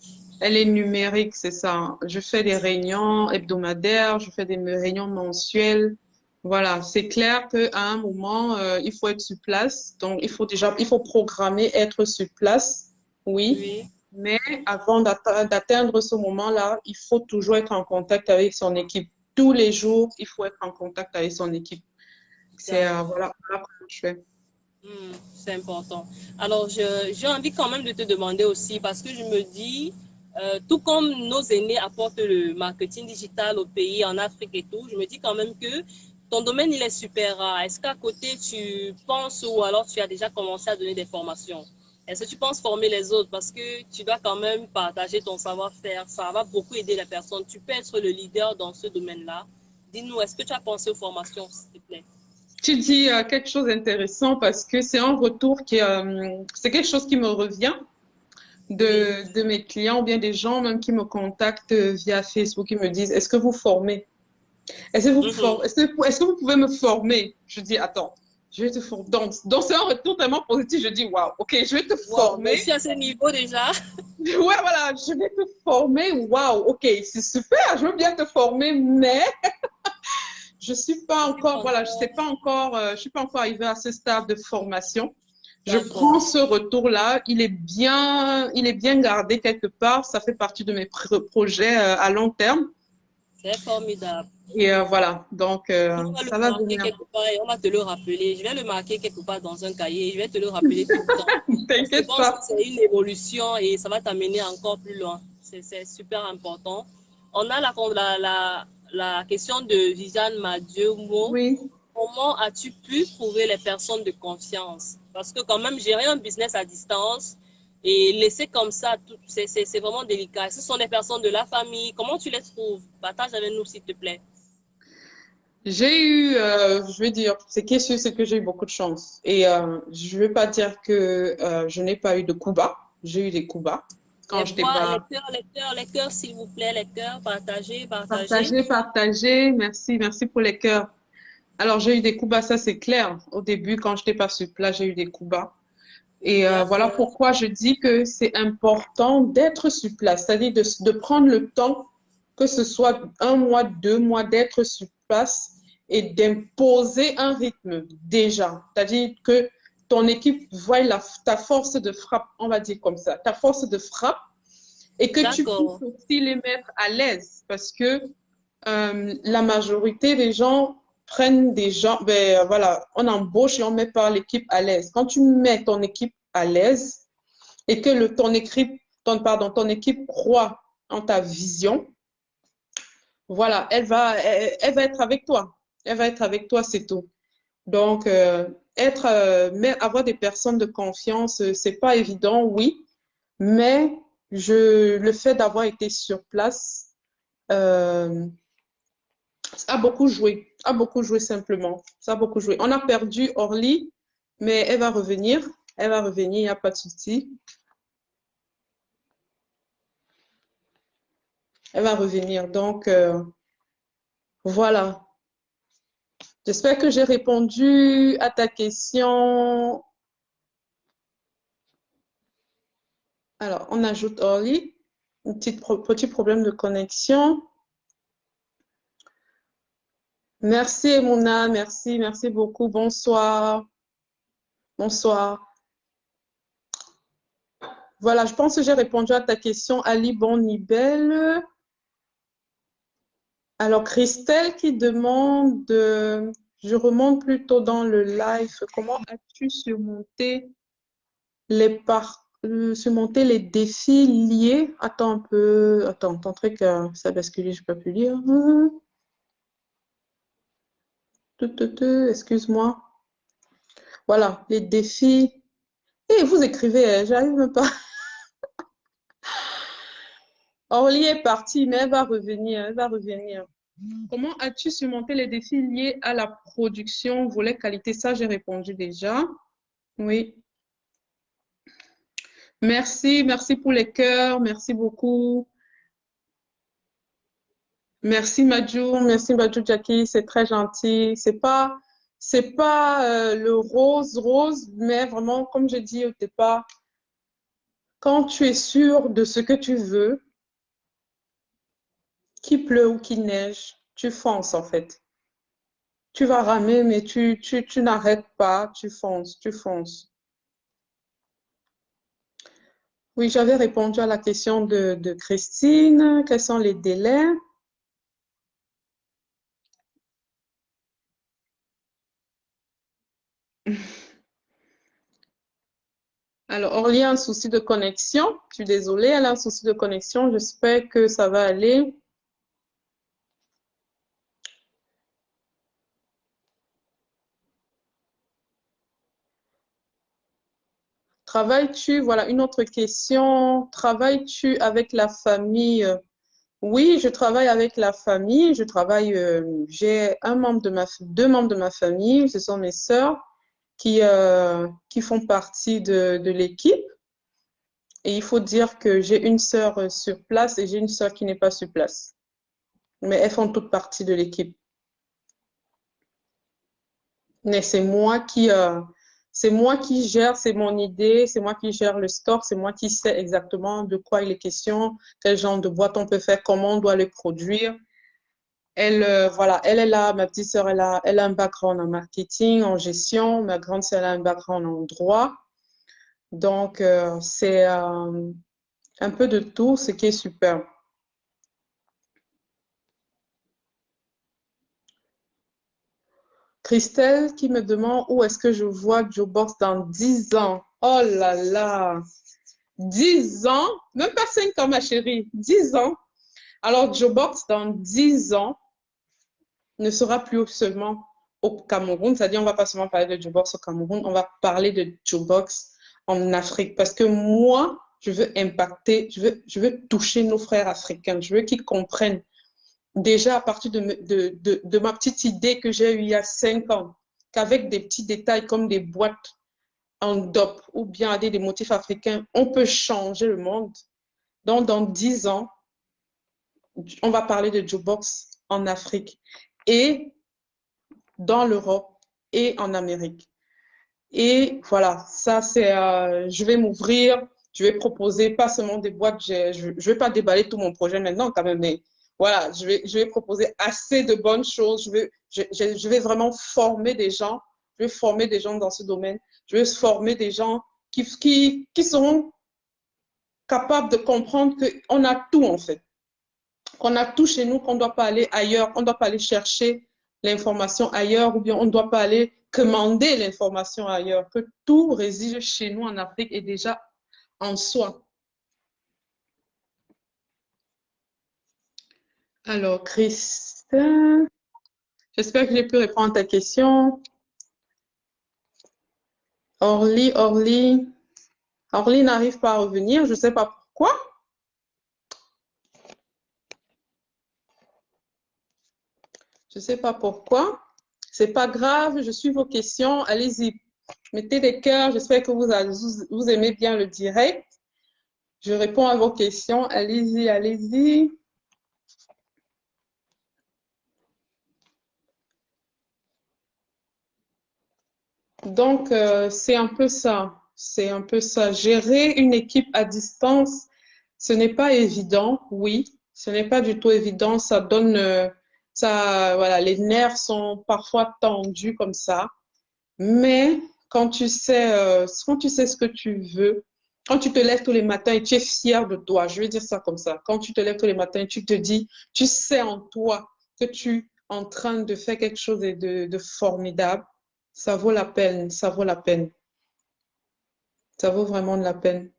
A: Elle est numérique, c'est ça. Je fais des réunions hebdomadaires, je fais des réunions mensuelles. Voilà, c'est clair qu'à un moment, il faut être sur place. Donc, il faut programmer être sur place. Oui. Mais avant d'atteindre ce moment-là, il faut toujours être en contact avec son équipe. Tous les jours, il faut être en contact avec son équipe. C'est voilà comment je fais.
B: C'est important. Alors, j'ai envie quand même de te demander aussi, parce que je me dis, tout comme nos aînés apportent le marketing digital au pays, en Afrique et tout, je me dis quand même que ton domaine, il est super rare. Est-ce qu'à côté, tu penses ou alors tu as déjà commencé à donner des formations? Est-ce que tu penses former les autres? Parce que tu dois quand même partager ton savoir-faire. Ça va beaucoup aider les personnes. Tu peux être le leader dans ce domaine-là. Dis-nous, est-ce que tu as pensé aux formations, s'il te plaît?
A: Tu dis quelque chose d'intéressant parce que c'est un retour c'est quelque chose qui me revient de mes clients ou bien des gens même qui me contactent via Facebook, qui me disent, est-ce que vous formez? Est-ce que vous pouvez me former? Je dis, attends, je vais te former. Donc c'est un retour tellement positif. Je dis, waouh, ok, je vais te former.
B: Je suis à ce niveau déjà.
A: Ouais, voilà, je vais te former. Waouh, ok, c'est super, je veux bien te former, mais je suis pas encore, voilà, je sais pas encore, je suis pas encore arrivée à ce stade de formation. Je
B: D'accord.
A: prends ce retour-là, il est bien gardé quelque part. Ça fait partie de mes projets à long terme.
B: C'est formidable.
A: Et voilà, donc
B: On va le
A: ça va
B: marquer
A: venir.
B: quelque part et on va te le rappeler. Je vais le marquer quelque part dans un cahier et je vais te le rappeler tout le temps. Parce que je
A: T'inquiète
B: pense que
A: pas.
B: c'est une évolution et ça va t'amener encore plus loin. C'est super important. On a la question de Viviane Madieu-Mo.
A: Oui.
B: Comment as-tu pu trouver les personnes de confiance? Parce que quand même, gérer un business à distance et laisser comme ça, c'est vraiment délicat. Ce sont des personnes de la famille. Comment tu les trouves? Partage avec nous, s'il te plaît.
A: J'ai eu, je vais dire, c'est que j'ai eu beaucoup de chance. Et je ne vais pas dire que je n'ai pas eu de coups bas. J'ai eu des coups bas quand
B: Les
A: j'étais
B: voix,
A: pas
B: les cœurs, s'il vous plaît, les cœurs, partagez, partagez.
A: partagée, partagée. Merci, merci pour les cœurs. Alors, j'ai eu des coups bas, ça c'est clair. Au début, quand je n'étais pas sur place, j'ai eu des coups bas. Et voilà
B: D'accord,
A: pourquoi je dis que c'est important d'être sur place, c'est-à-dire de prendre le temps, que ce soit un mois, 2 mois, d'être sur place et d'imposer un rythme déjà. C'est-à-dire que ton équipe voit ta force de frappe, on va dire comme ça, ta force de frappe et que tu puisses
B: d'accord,
A: aussi les mettre à l'aise parce que la majorité des gens prennent des gens, ben voilà, on embauche et on met pas l'équipe à l'aise. Quand tu mets ton équipe à l'aise et que ton équipe croit en ta vision, voilà, elle va être avec toi. Elle va être avec toi, c'est tout. Donc, avoir des personnes de confiance, c'est pas évident, oui, mais le fait d'avoir été sur place, euh, a beaucoup joué, a beaucoup joué simplement. Ça a beaucoup joué. On a perdu Orly, mais elle va revenir. Elle va revenir, il n'y a pas de souci. Elle va revenir. Donc, voilà. J'espère que j'ai répondu à ta question. Alors, on ajoute Orly. Petit problème de connexion. Merci, Emouna. Merci, merci beaucoup. Bonsoir. Bonsoir. Voilà, je pense que j'ai répondu à ta question, Ali Bonibel. Alors, Christelle qui demande, je remonte plutôt dans le live, comment as-tu surmonté les défis liés? Attends un peu, attends, ton truc, ça a basculé, je ne peux plus lire. Excuse-moi. Voilà, les défis. Et vous écrivez, j'arrive même pas. Orly est partie, mais elle va revenir, elle va revenir. Comment as-tu surmonté les défis liés à la production, volet qualité? Ça, j'ai répondu déjà. Oui. Merci, merci pour les cœurs, merci beaucoup. Merci Madjou Jackie, c'est très gentil. C'est pas le rose rose, mais vraiment, comme je dis au départ, quand tu es sûr de ce que tu veux, qu'il pleut ou qu'il neige, tu fonces en fait. Tu vas ramer, mais tu n'arrêtes pas, tu fonces, tu fonces. Oui, j'avais répondu à la question de Christine. Quels sont les délais? Alors, Orly a un souci de connexion. Je suis désolée, elle a un souci de connexion. J'espère que ça va aller. Voilà une autre question. Travailles-tu avec la famille? Oui, je travaille avec la famille. J'ai deux membres de ma famille. Ce sont mes sœurs qui font partie de l'équipe. Et il faut dire que j'ai une sœur sur place et j'ai une sœur qui n'est pas sur place. Mais elles font toutes partie de l'équipe. Mais c'est moi qui gère, c'est mon idée, c'est moi qui gère le stock, c'est moi qui sais exactement de quoi il est question, quel genre de boîte on peut faire, comment on doit le produire. Voilà, elle est là, ma petite sœur, elle a un background en marketing, en gestion, ma grande sœur, elle a un background en droit. Donc, c'est un peu de tout, ce qui est super. Christelle qui me demande où est-ce que je vois Jobox dans 10 ans. Oh là là, 10 ans, même pas 5 ans, ma chérie, 10 ans. Alors, Jobox, dans 10 ans, ne sera plus seulement au Cameroun, c'est-à-dire on ne va pas seulement parler de Jobox au Cameroun, on va parler de Jobox en Afrique. Parce que moi, je veux impacter, je veux toucher nos frères africains, je veux qu'ils comprennent déjà à partir de ma petite idée que j'ai eue il y a 5 ans, qu'avec des petits détails comme des boîtes en DOP ou bien des motifs africains, on peut changer le monde. Donc, dans 10 ans, on va parler de Jobox en Afrique et dans l'Europe et en Amérique. Et voilà, ça c'est, je vais m'ouvrir, je vais proposer pas seulement des boîtes, je ne vais pas déballer tout mon projet maintenant quand même, mais voilà, je vais proposer assez de bonnes choses, je vais vraiment former des gens, je vais former des gens dans ce domaine, je vais former des gens qui seront capables de comprendre qu'on a tout en fait, qu'on a tout chez nous, qu'on ne doit pas aller ailleurs, on ne doit pas aller chercher l'information ailleurs ou bien on ne doit pas aller commander l'information ailleurs, que tout réside chez nous en Afrique et déjà en soi. Alors, Christin, j'espère que j'ai pu répondre à ta question. Orly n'arrive pas à revenir, je ne sais pas pourquoi. Je ne sais pas pourquoi. C'est pas grave, je suis vos questions. Allez-y, mettez des cœurs. J'espère que vous aimez bien le direct. Je réponds à vos questions. Allez-y, allez-y. Donc, c'est un peu ça. C'est un peu ça. Gérer une équipe à distance, ce n'est pas évident, oui. Ce n'est pas du tout évident. Ça donne, voilà, les nerfs sont parfois tendus comme ça. Mais quand tu sais ce que tu veux, quand tu te lèves tous les matins et tu es fier de toi, je vais dire ça comme ça, quand tu te lèves tous les matins et tu te dis, tu sais en toi que tu es en train de faire quelque chose de formidable, ça vaut la peine, ça vaut la peine, ça vaut vraiment de la peine.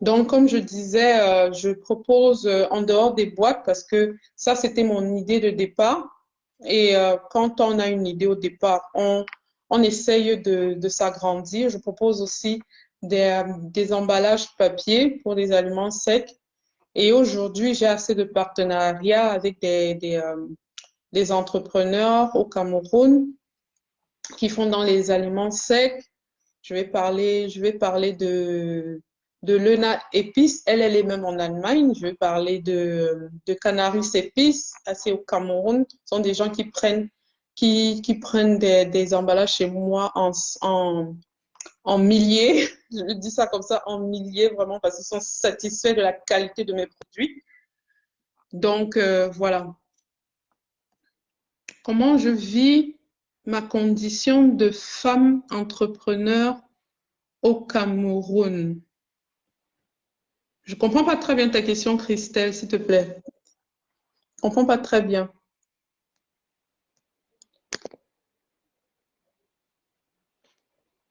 A: Donc, comme je disais, je propose en dehors des boîtes parce que ça, c'était mon idée de départ. Et quand on a une idée au départ, on essaye de s'agrandir. Je propose aussi des emballages papier pour les aliments secs. Et aujourd'hui, j'ai assez de partenariats avec des entrepreneurs au Cameroun qui font dans les aliments secs. Je vais parler de Lena Épices. Elle est même en Allemagne. Je vais parler de Canaris Épices, assez au Cameroun. Ce sont des gens qui prennent des emballages chez moi en milliers. Je dis ça comme ça, en milliers, vraiment, parce qu'ils sont satisfaits de la qualité de mes produits. Donc, voilà. Comment je vis ma condition de femme entrepreneur au Cameroun? Je ne comprends pas très bien ta question, Christelle, s'il te plaît. Je ne comprends pas très bien.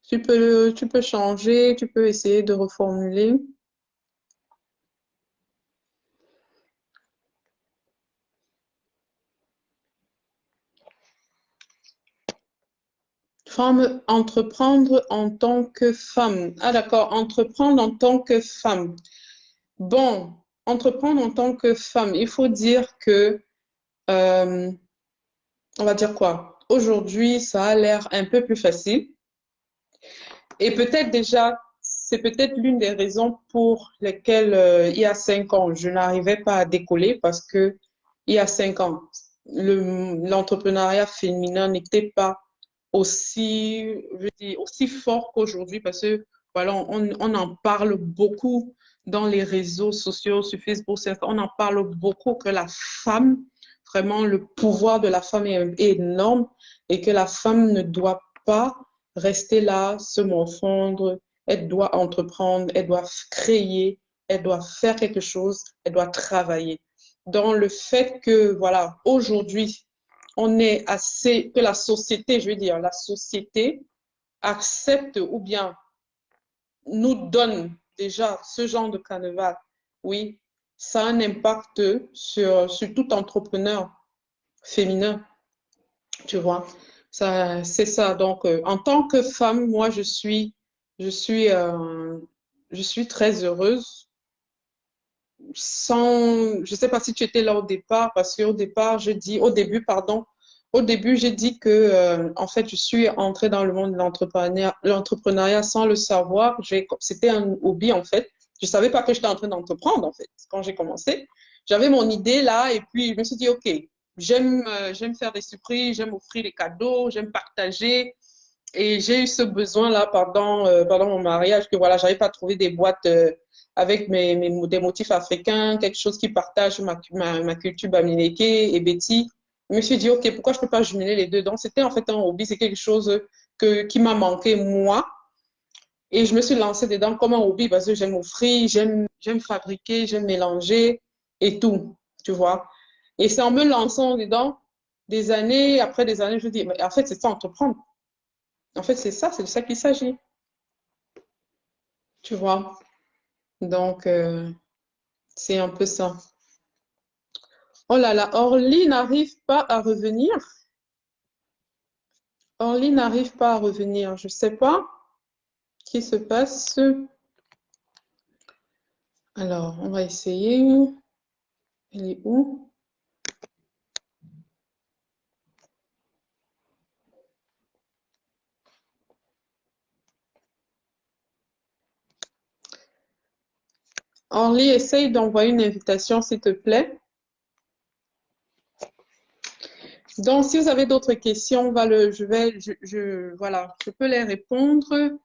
A: Tu peux changer, tu peux essayer de reformuler. Femme, entreprendre en tant que femme. Ah d'accord, entreprendre en tant que femme. Bon, entreprendre en tant que femme, il faut dire que, euh, on va dire quoi? Aujourd'hui, ça a l'air un peu plus facile. Et peut-être déjà, c'est peut-être l'une des raisons pour lesquelles il y a 5 ans, je n'arrivais pas à décoller parce que il y a 5 ans, l'entrepreneuriat féminin n'était pas aussi, je dis, aussi fort qu'aujourd'hui parce que voilà, on en parle beaucoup dans les réseaux sociaux, sur Facebook, on en parle beaucoup que la femme, vraiment le pouvoir de la femme est énorme et que la femme ne doit pas rester là, se morfondre. Elle doit entreprendre, elle doit créer, elle doit faire quelque chose, elle doit travailler. Dans le fait que, voilà, aujourd'hui, on est assez, que la société, je veux dire, la société accepte ou bien nous donne déjà ce genre de carnaval, oui, ça a un impact sur tout entrepreneur féminin, tu vois. Ça, c'est ça. Donc, en tant que femme, moi, je suis, euh, je suis très heureuse. Sans, je sais pas si tu étais là au départ, parce qu'au départ, au début, pardon, au début, j'ai dit que, en fait, je suis entrée dans le monde de l'entrepreneuriat sans le savoir. C'était un hobby, en fait. Je savais pas que j'étais en train d'entreprendre, en fait, quand j'ai commencé. J'avais mon idée là, et puis je me suis dit, OK, j'aime faire des surprises, j'aime offrir des cadeaux, j'aime partager. Et j'ai eu ce besoin-là pendant mon mariage, que voilà, j'avais pas trouvé des boîtes avec des motifs africains, quelque chose qui partage ma culture bamiléké et Betty. Je me suis dit, OK, pourquoi je peux pas jumeler les deux? Donc, c'était en fait un hobby, c'est quelque chose qui m'a manqué, moi. Et je me suis lancée dedans comme un hobby parce que j'aime offrir, j'aime fabriquer, j'aime mélanger et tout, tu vois. Et c'est en me lançant dedans, des années après des années, je me dis, mais en fait, c'est ça, entreprendre. En fait, c'est de ça qu'il s'agit, tu vois. Donc, c'est un peu ça. Oh là là, Orly n'arrive pas à revenir. Orly n'arrive pas à revenir. Je ne sais pas ce qui se passe. Alors, on va essayer. Elle est où? Orly, essaye d'envoyer une invitation, s'il te plaît. Donc, si vous avez d'autres questions, voilà, je peux les répondre.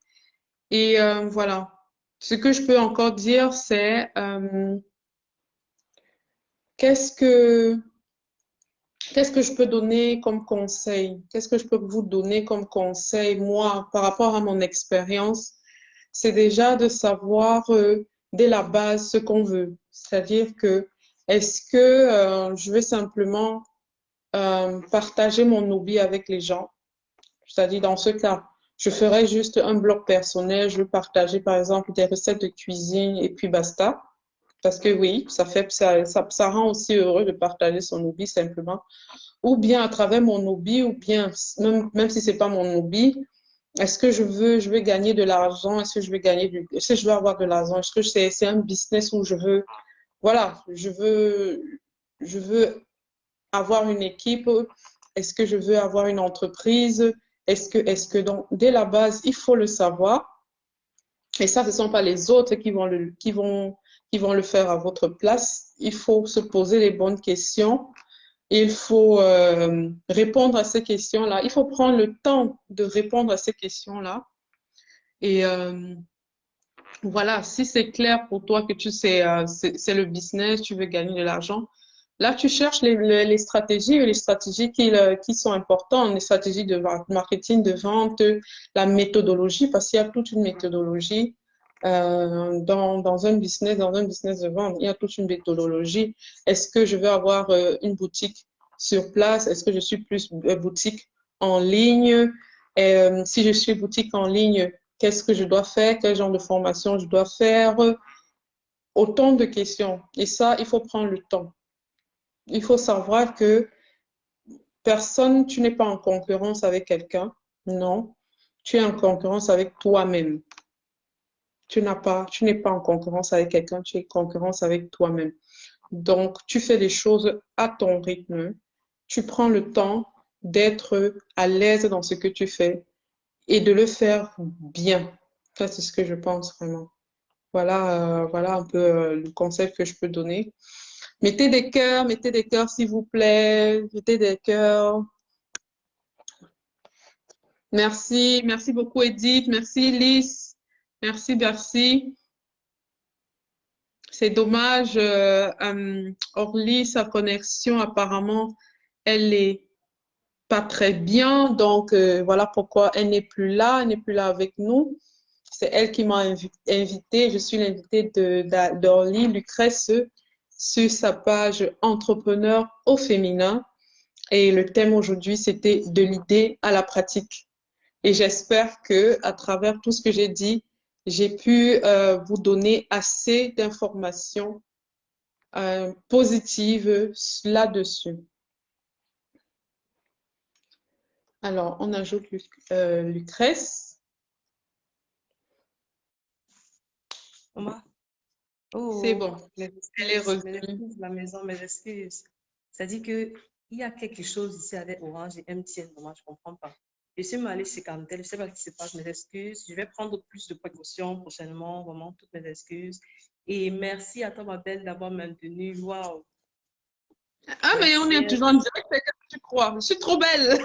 A: Et voilà. Ce que je peux encore dire, c'est qu'est-ce que qu'est-ce que je peux donner comme conseil? Qu'est-ce que je peux vous donner comme conseil, moi, par rapport à mon expérience? C'est déjà de savoir dès la base ce qu'on veut. C'est-à-dire que est-ce que je veux simplement partager mon hobby avec les gens? C'est-à-dire dans ce cas, je ferai juste un blog personnel, je veux partager par exemple des recettes de cuisine et puis basta. Parce que oui, ça rend aussi heureux de partager son hobby simplement ou bien à travers mon hobby, ou bien même si c'est pas mon hobby, est-ce que je veux gagner de l'argent? Est-ce que je veux est-ce que je veux avoir de l'argent? Est-ce que c'est un business où voilà, je veux avoir une équipe? Est-ce que je veux avoir une entreprise? Est-ce que donc, dès la base, il faut le savoir. Et ça, ce ne sont pas les autres qui vont le faire à votre place. Il faut se poser les bonnes questions. Il faut répondre à ces questions-là. Il faut prendre le temps de répondre à ces questions-là. Et voilà, si c'est clair pour toi que tu sais, c'est le business, tu veux gagner de l'argent, là, tu cherches les stratégies qui sont importantes, les stratégies de marketing, de vente, la méthodologie, parce qu'il y a toute une méthodologie dans un business de vente, il y a toute une méthodologie. Est-ce que je veux avoir une boutique sur place? Est-ce que je suis plus boutique en ligne? Si je suis boutique en ligne, qu'est-ce que je dois faire? Quel genre de formation je dois faire? Autant de questions. Et ça, il faut prendre le temps. Il faut savoir que personne, tu n'es pas en concurrence avec quelqu'un. Non. Tu es en concurrence avec toi-même. Tu n'es pas en concurrence avec quelqu'un, tu es en concurrence avec toi-même. Donc, tu fais les choses à ton rythme. Tu prends le temps d'être à l'aise dans ce que tu fais et de le faire bien. Ça, c'est ce que je pense vraiment. Voilà un peu le conseil que je peux donner. Mettez des cœurs, s'il vous plaît. Mettez des cœurs. Merci beaucoup, Edith. Merci, Lys. Merci. C'est dommage, Orly, sa connexion, apparemment, elle est pas très bien. Donc, voilà pourquoi elle n'est plus là. Elle n'est plus là avec nous. C'est elle qui m'a invitée. Je suis l'invitée d'Orly Lucrèce sur sa page Entrepreneur au féminin. Et le thème aujourd'hui, c'était de l'idée à la pratique. Et j'espère que à travers tout ce que j'ai dit, j'ai pu vous donner assez d'informations positives là-dessus. Alors, on ajoute Lucrèce. C'est bon. Elle est revenue.
C: La maison, mes excuses. C'est-à-dire qu'il y a quelque chose ici avec Orange et MTN, moi, je ne comprends pas. Je suis allée chez Cantel, je ne sais pas ce qui se passe, mes excuses. Je vais prendre plus de précautions prochainement, vraiment, toutes mes excuses. Et merci à toi, ma belle, d'avoir maintenu. Waouh!
A: Ah, mais on est toujours en direct, c'est que tu crois. Je suis trop belle.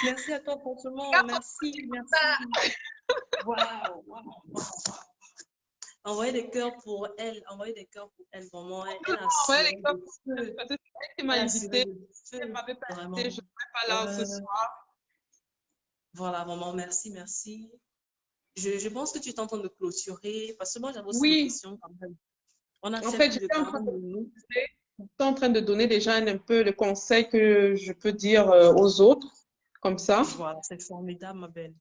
C: Merci à toi, franchement. Merci, merci. Waouh, waouh. Envoyez des cœurs pour elle, envoyez des cœurs pour elle, vraiment. Elle a
A: envoyez des cœurs pour elle, parce que c'est elle qui m'a invitée. Si elle ne m'avait pas invitée, je ne serais pas là ce soir.
C: Voilà, maman, merci, merci. Je pense que tu es en train de clôturer, parce que moi, j'avais aussi
A: une
C: question quand même. On a
A: en fait, j'étais en train de donner déjà un peu le conseil que je peux dire aux autres, comme ça.
C: Voilà, c'est formidable, ma belle.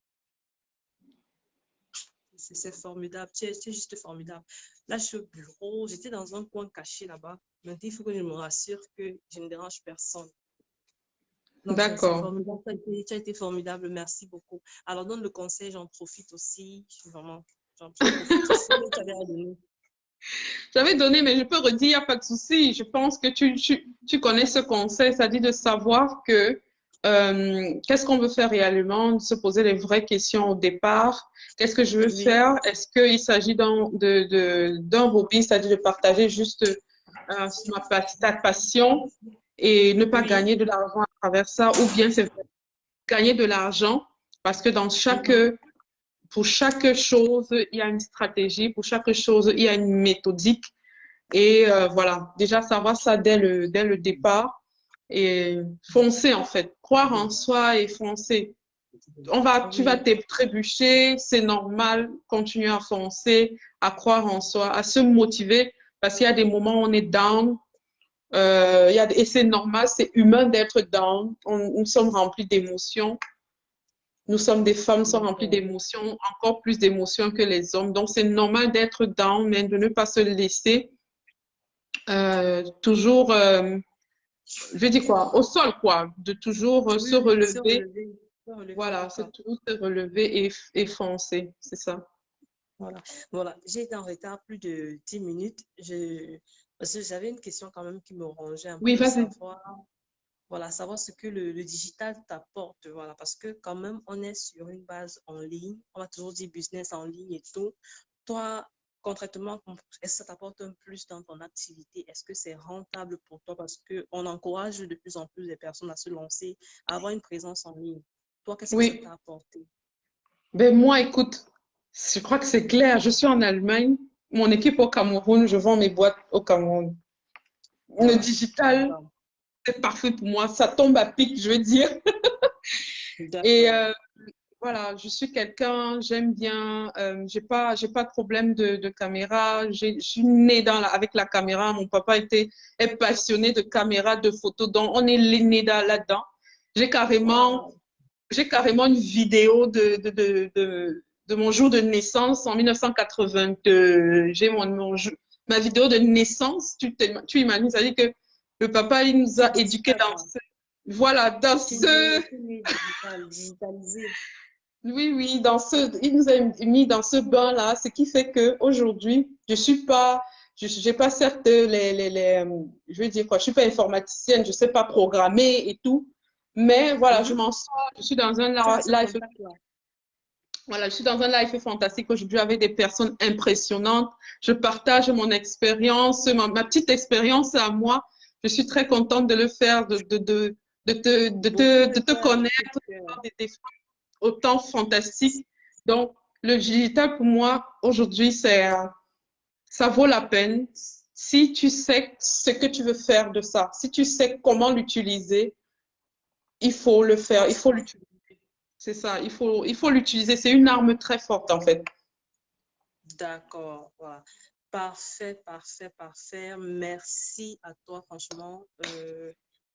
C: C'est formidable, tu es juste formidable. Là, je suis au bureau, j'étais dans un coin caché là-bas. Maintenant, il faut que je me rassure que je ne dérange personne.
A: D'accord.
C: Tu as été formidable, merci beaucoup. Alors, donne le conseil, j'en profite aussi. Vraiment, j'en profite aussi.
A: J'avais donné, mais je peux redire, il n'y a pas de souci. Je pense que tu connais ce conseil, c'est-à-dire de savoir que qu'est-ce qu'on veut faire réellement, de se poser les vraies questions au départ. Qu'est-ce que je veux faire? Est-ce qu'il s'agit d'un hobby, c'est-à-dire de partager juste ta passion et ne pas gagner de l'argent à travers ça, ou bien c'est gagner de l'argent parce que pour chaque chose, il y a une stratégie, pour chaque chose, il y a une méthodique. Et voilà, déjà savoir ça dès le départ et foncer en fait, croire en soi et foncer. Tu vas trébucher, c'est normal, continuer à foncer, à croire en soi, à se motiver parce qu'il y a des moments où on est down. Et c'est normal, c'est humain d'être down. Nous sommes remplis d'émotions. Nous sommes des femmes, sont remplies d'émotions, encore plus d'émotions que les hommes. Donc, c'est normal d'être down, mais de ne pas se laisser toujours, je vais dire quoi, au sol, quoi, de toujours se relever. Voilà, c'est toujours se relever et foncer, c'est ça.
C: Voilà. J'ai été en retard plus de 10 minutes. Parce que j'avais une question quand même qui me rongeait un peu de savoir ce que le digital t'apporte, voilà, parce que quand même, on est sur une base en ligne, on va toujours dire business en ligne et tout. Toi, concrètement, est-ce que ça t'apporte un plus dans ton activité? Est-ce que c'est rentable pour toi? Parce qu'on encourage de plus en plus les personnes à se lancer, à avoir une présence en ligne. Toi, qu'est-ce que ça t'a apporté?
A: Ben moi, écoute, je crois que c'est clair. Je suis en Allemagne, mon équipe au Cameroun, je vends mes boîtes au Cameroun. Le digital, c'est parfait pour moi. Ça tombe à pic, je veux dire. Et voilà, je suis quelqu'un, j'aime bien, j'ai pas de problème de caméra. Je suis née avec la caméra. Mon papa est passionné de caméra, de photos, donc on est né là-dedans. J'ai carrément une vidéo de mon jour de naissance en 1982. J'ai ma vidéo de naissance. Tu imagines, ça veut dire que le papa, il nous a éduqués dans ce... Oui, il nous a mis dans ce bain-là, ce qui fait qu'aujourd'hui, j'ai pas certes je veux dire quoi, je suis pas informaticienne, je sais pas programmer et tout, mais voilà, je m'en sors, je suis dans un live, voilà, je suis dans un live fantastique aujourd'hui avec des personnes impressionnantes, je partage mon expérience, ma petite expérience à moi, je suis très contente de le faire, de te connaître, des autant fantastique. Donc, le digital, pour moi, aujourd'hui, ça vaut la peine. Si tu sais ce que tu veux faire de ça, si tu sais comment l'utiliser, il faut le faire, il faut l'utiliser. C'est ça, il faut l'utiliser. C'est une arme très forte, en fait.
C: D'accord, voilà. Parfait, parfait, parfait. Merci à toi, franchement.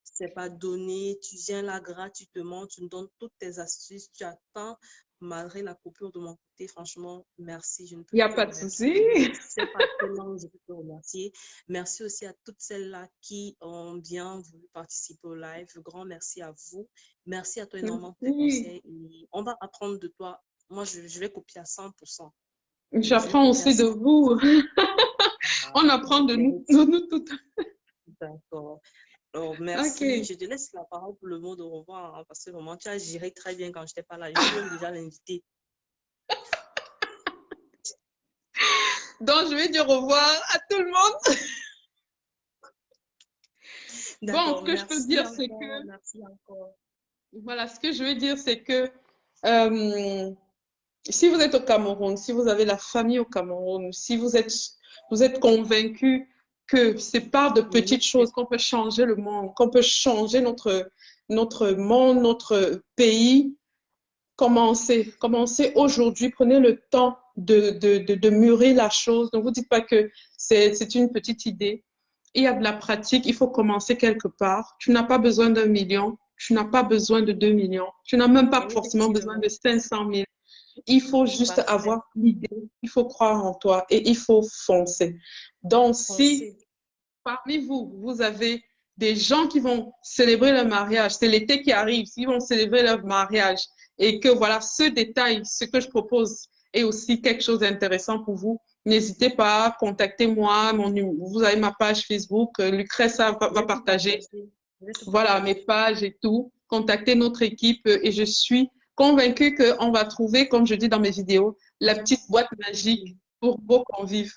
C: C'est pas donné. Tu viens là gratuitement, tu me donnes toutes tes astuces, tu attends malgré la coupure de mon côté. Franchement, merci. Je ne peux
A: Il n'y a
C: te
A: pas de
C: remercier.
A: souci.
C: Je ne sais pas comment je peux te remercier. Merci aussi à toutes celles-là qui ont bien voulu participer au live. Un grand merci à vous. Merci à toi énormément pour tes conseils. Et on va apprendre de toi. Moi, je vais copier à 100%.
A: J'apprends aussi de vous. On apprend de nous toutes.
C: D'accord. Alors, merci. Je te laisse la parole pour le mot de revoir, hein, parce que vraiment, tu as géré très bien quand je n'étais pas là. Je suis même déjà l'invité.
A: Donc, je vais dire au revoir à tout le monde. Bon, ce que je peux dire, c'est que...
C: Merci encore.
A: Voilà, ce que je veux dire, c'est que si vous êtes au Cameroun, si vous avez la famille au Cameroun, si vous êtes convaincu que c'est par de petites choses qu'on peut changer le monde, qu'on peut changer notre monde, notre pays, commencez aujourd'hui, prenez le temps de mûrir la chose. Ne vous dites pas que c'est une petite idée. Il y a de la pratique, il faut commencer quelque part. Tu n'as pas besoin d'1 million, tu n'as pas besoin de 2 millions, tu n'as même pas forcément besoin de 500 000. Il faut juste avoir l'idée, il faut croire en toi et il faut foncer. Donc, si parmi vous, vous avez des gens qui vont célébrer leur mariage, c'est l'été qui arrive, s'ils vont célébrer leur mariage et que voilà, ce détail, ce que je propose est aussi quelque chose d'intéressant pour vous, n'hésitez pas, contactez-moi, vous avez ma page Facebook, Lucrèce va partager voilà, mes pages et tout, contactez notre équipe et je suis convaincue qu'on va trouver, comme je dis dans mes vidéos, la petite boîte magique pour vos convives.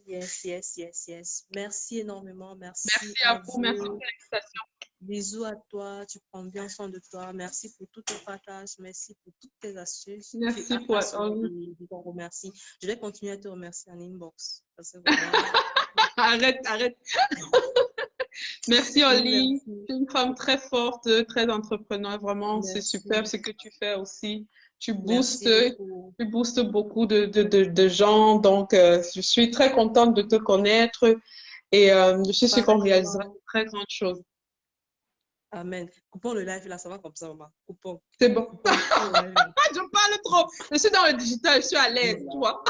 C: Yes, yes, yes, yes. Merci énormément. Merci
A: à vous. Merci pour l'invitation.
C: Bisous à toi. Tu prends bien soin de toi. Merci pour tous tes partages. Merci pour toutes tes astuces.
A: Merci pour
C: Je te remercie. Je vais continuer à te remercier en inbox.
A: Arrête. Merci, Oli. Tu es une femme très forte, très entrepreneur. Vraiment, c'est superbe ce que tu fais aussi. Tu boostes beaucoup de gens. Donc, je suis très contente de te connaître et je suis sûre qu'on réalisera de très grandes choses.
C: Amen. Coupons le live là, ça va comme ça, maman. Coupons.
A: C'est bon. Je parle trop. Je suis dans le digital, je suis à l'aise, tu vois.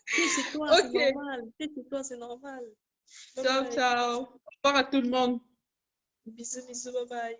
C: C'est toi, c'est normal. C'est toi, c'est normal.
A: Ciao, ciao. Au revoir à tout le monde.
C: Bisous, bisous, bye bye.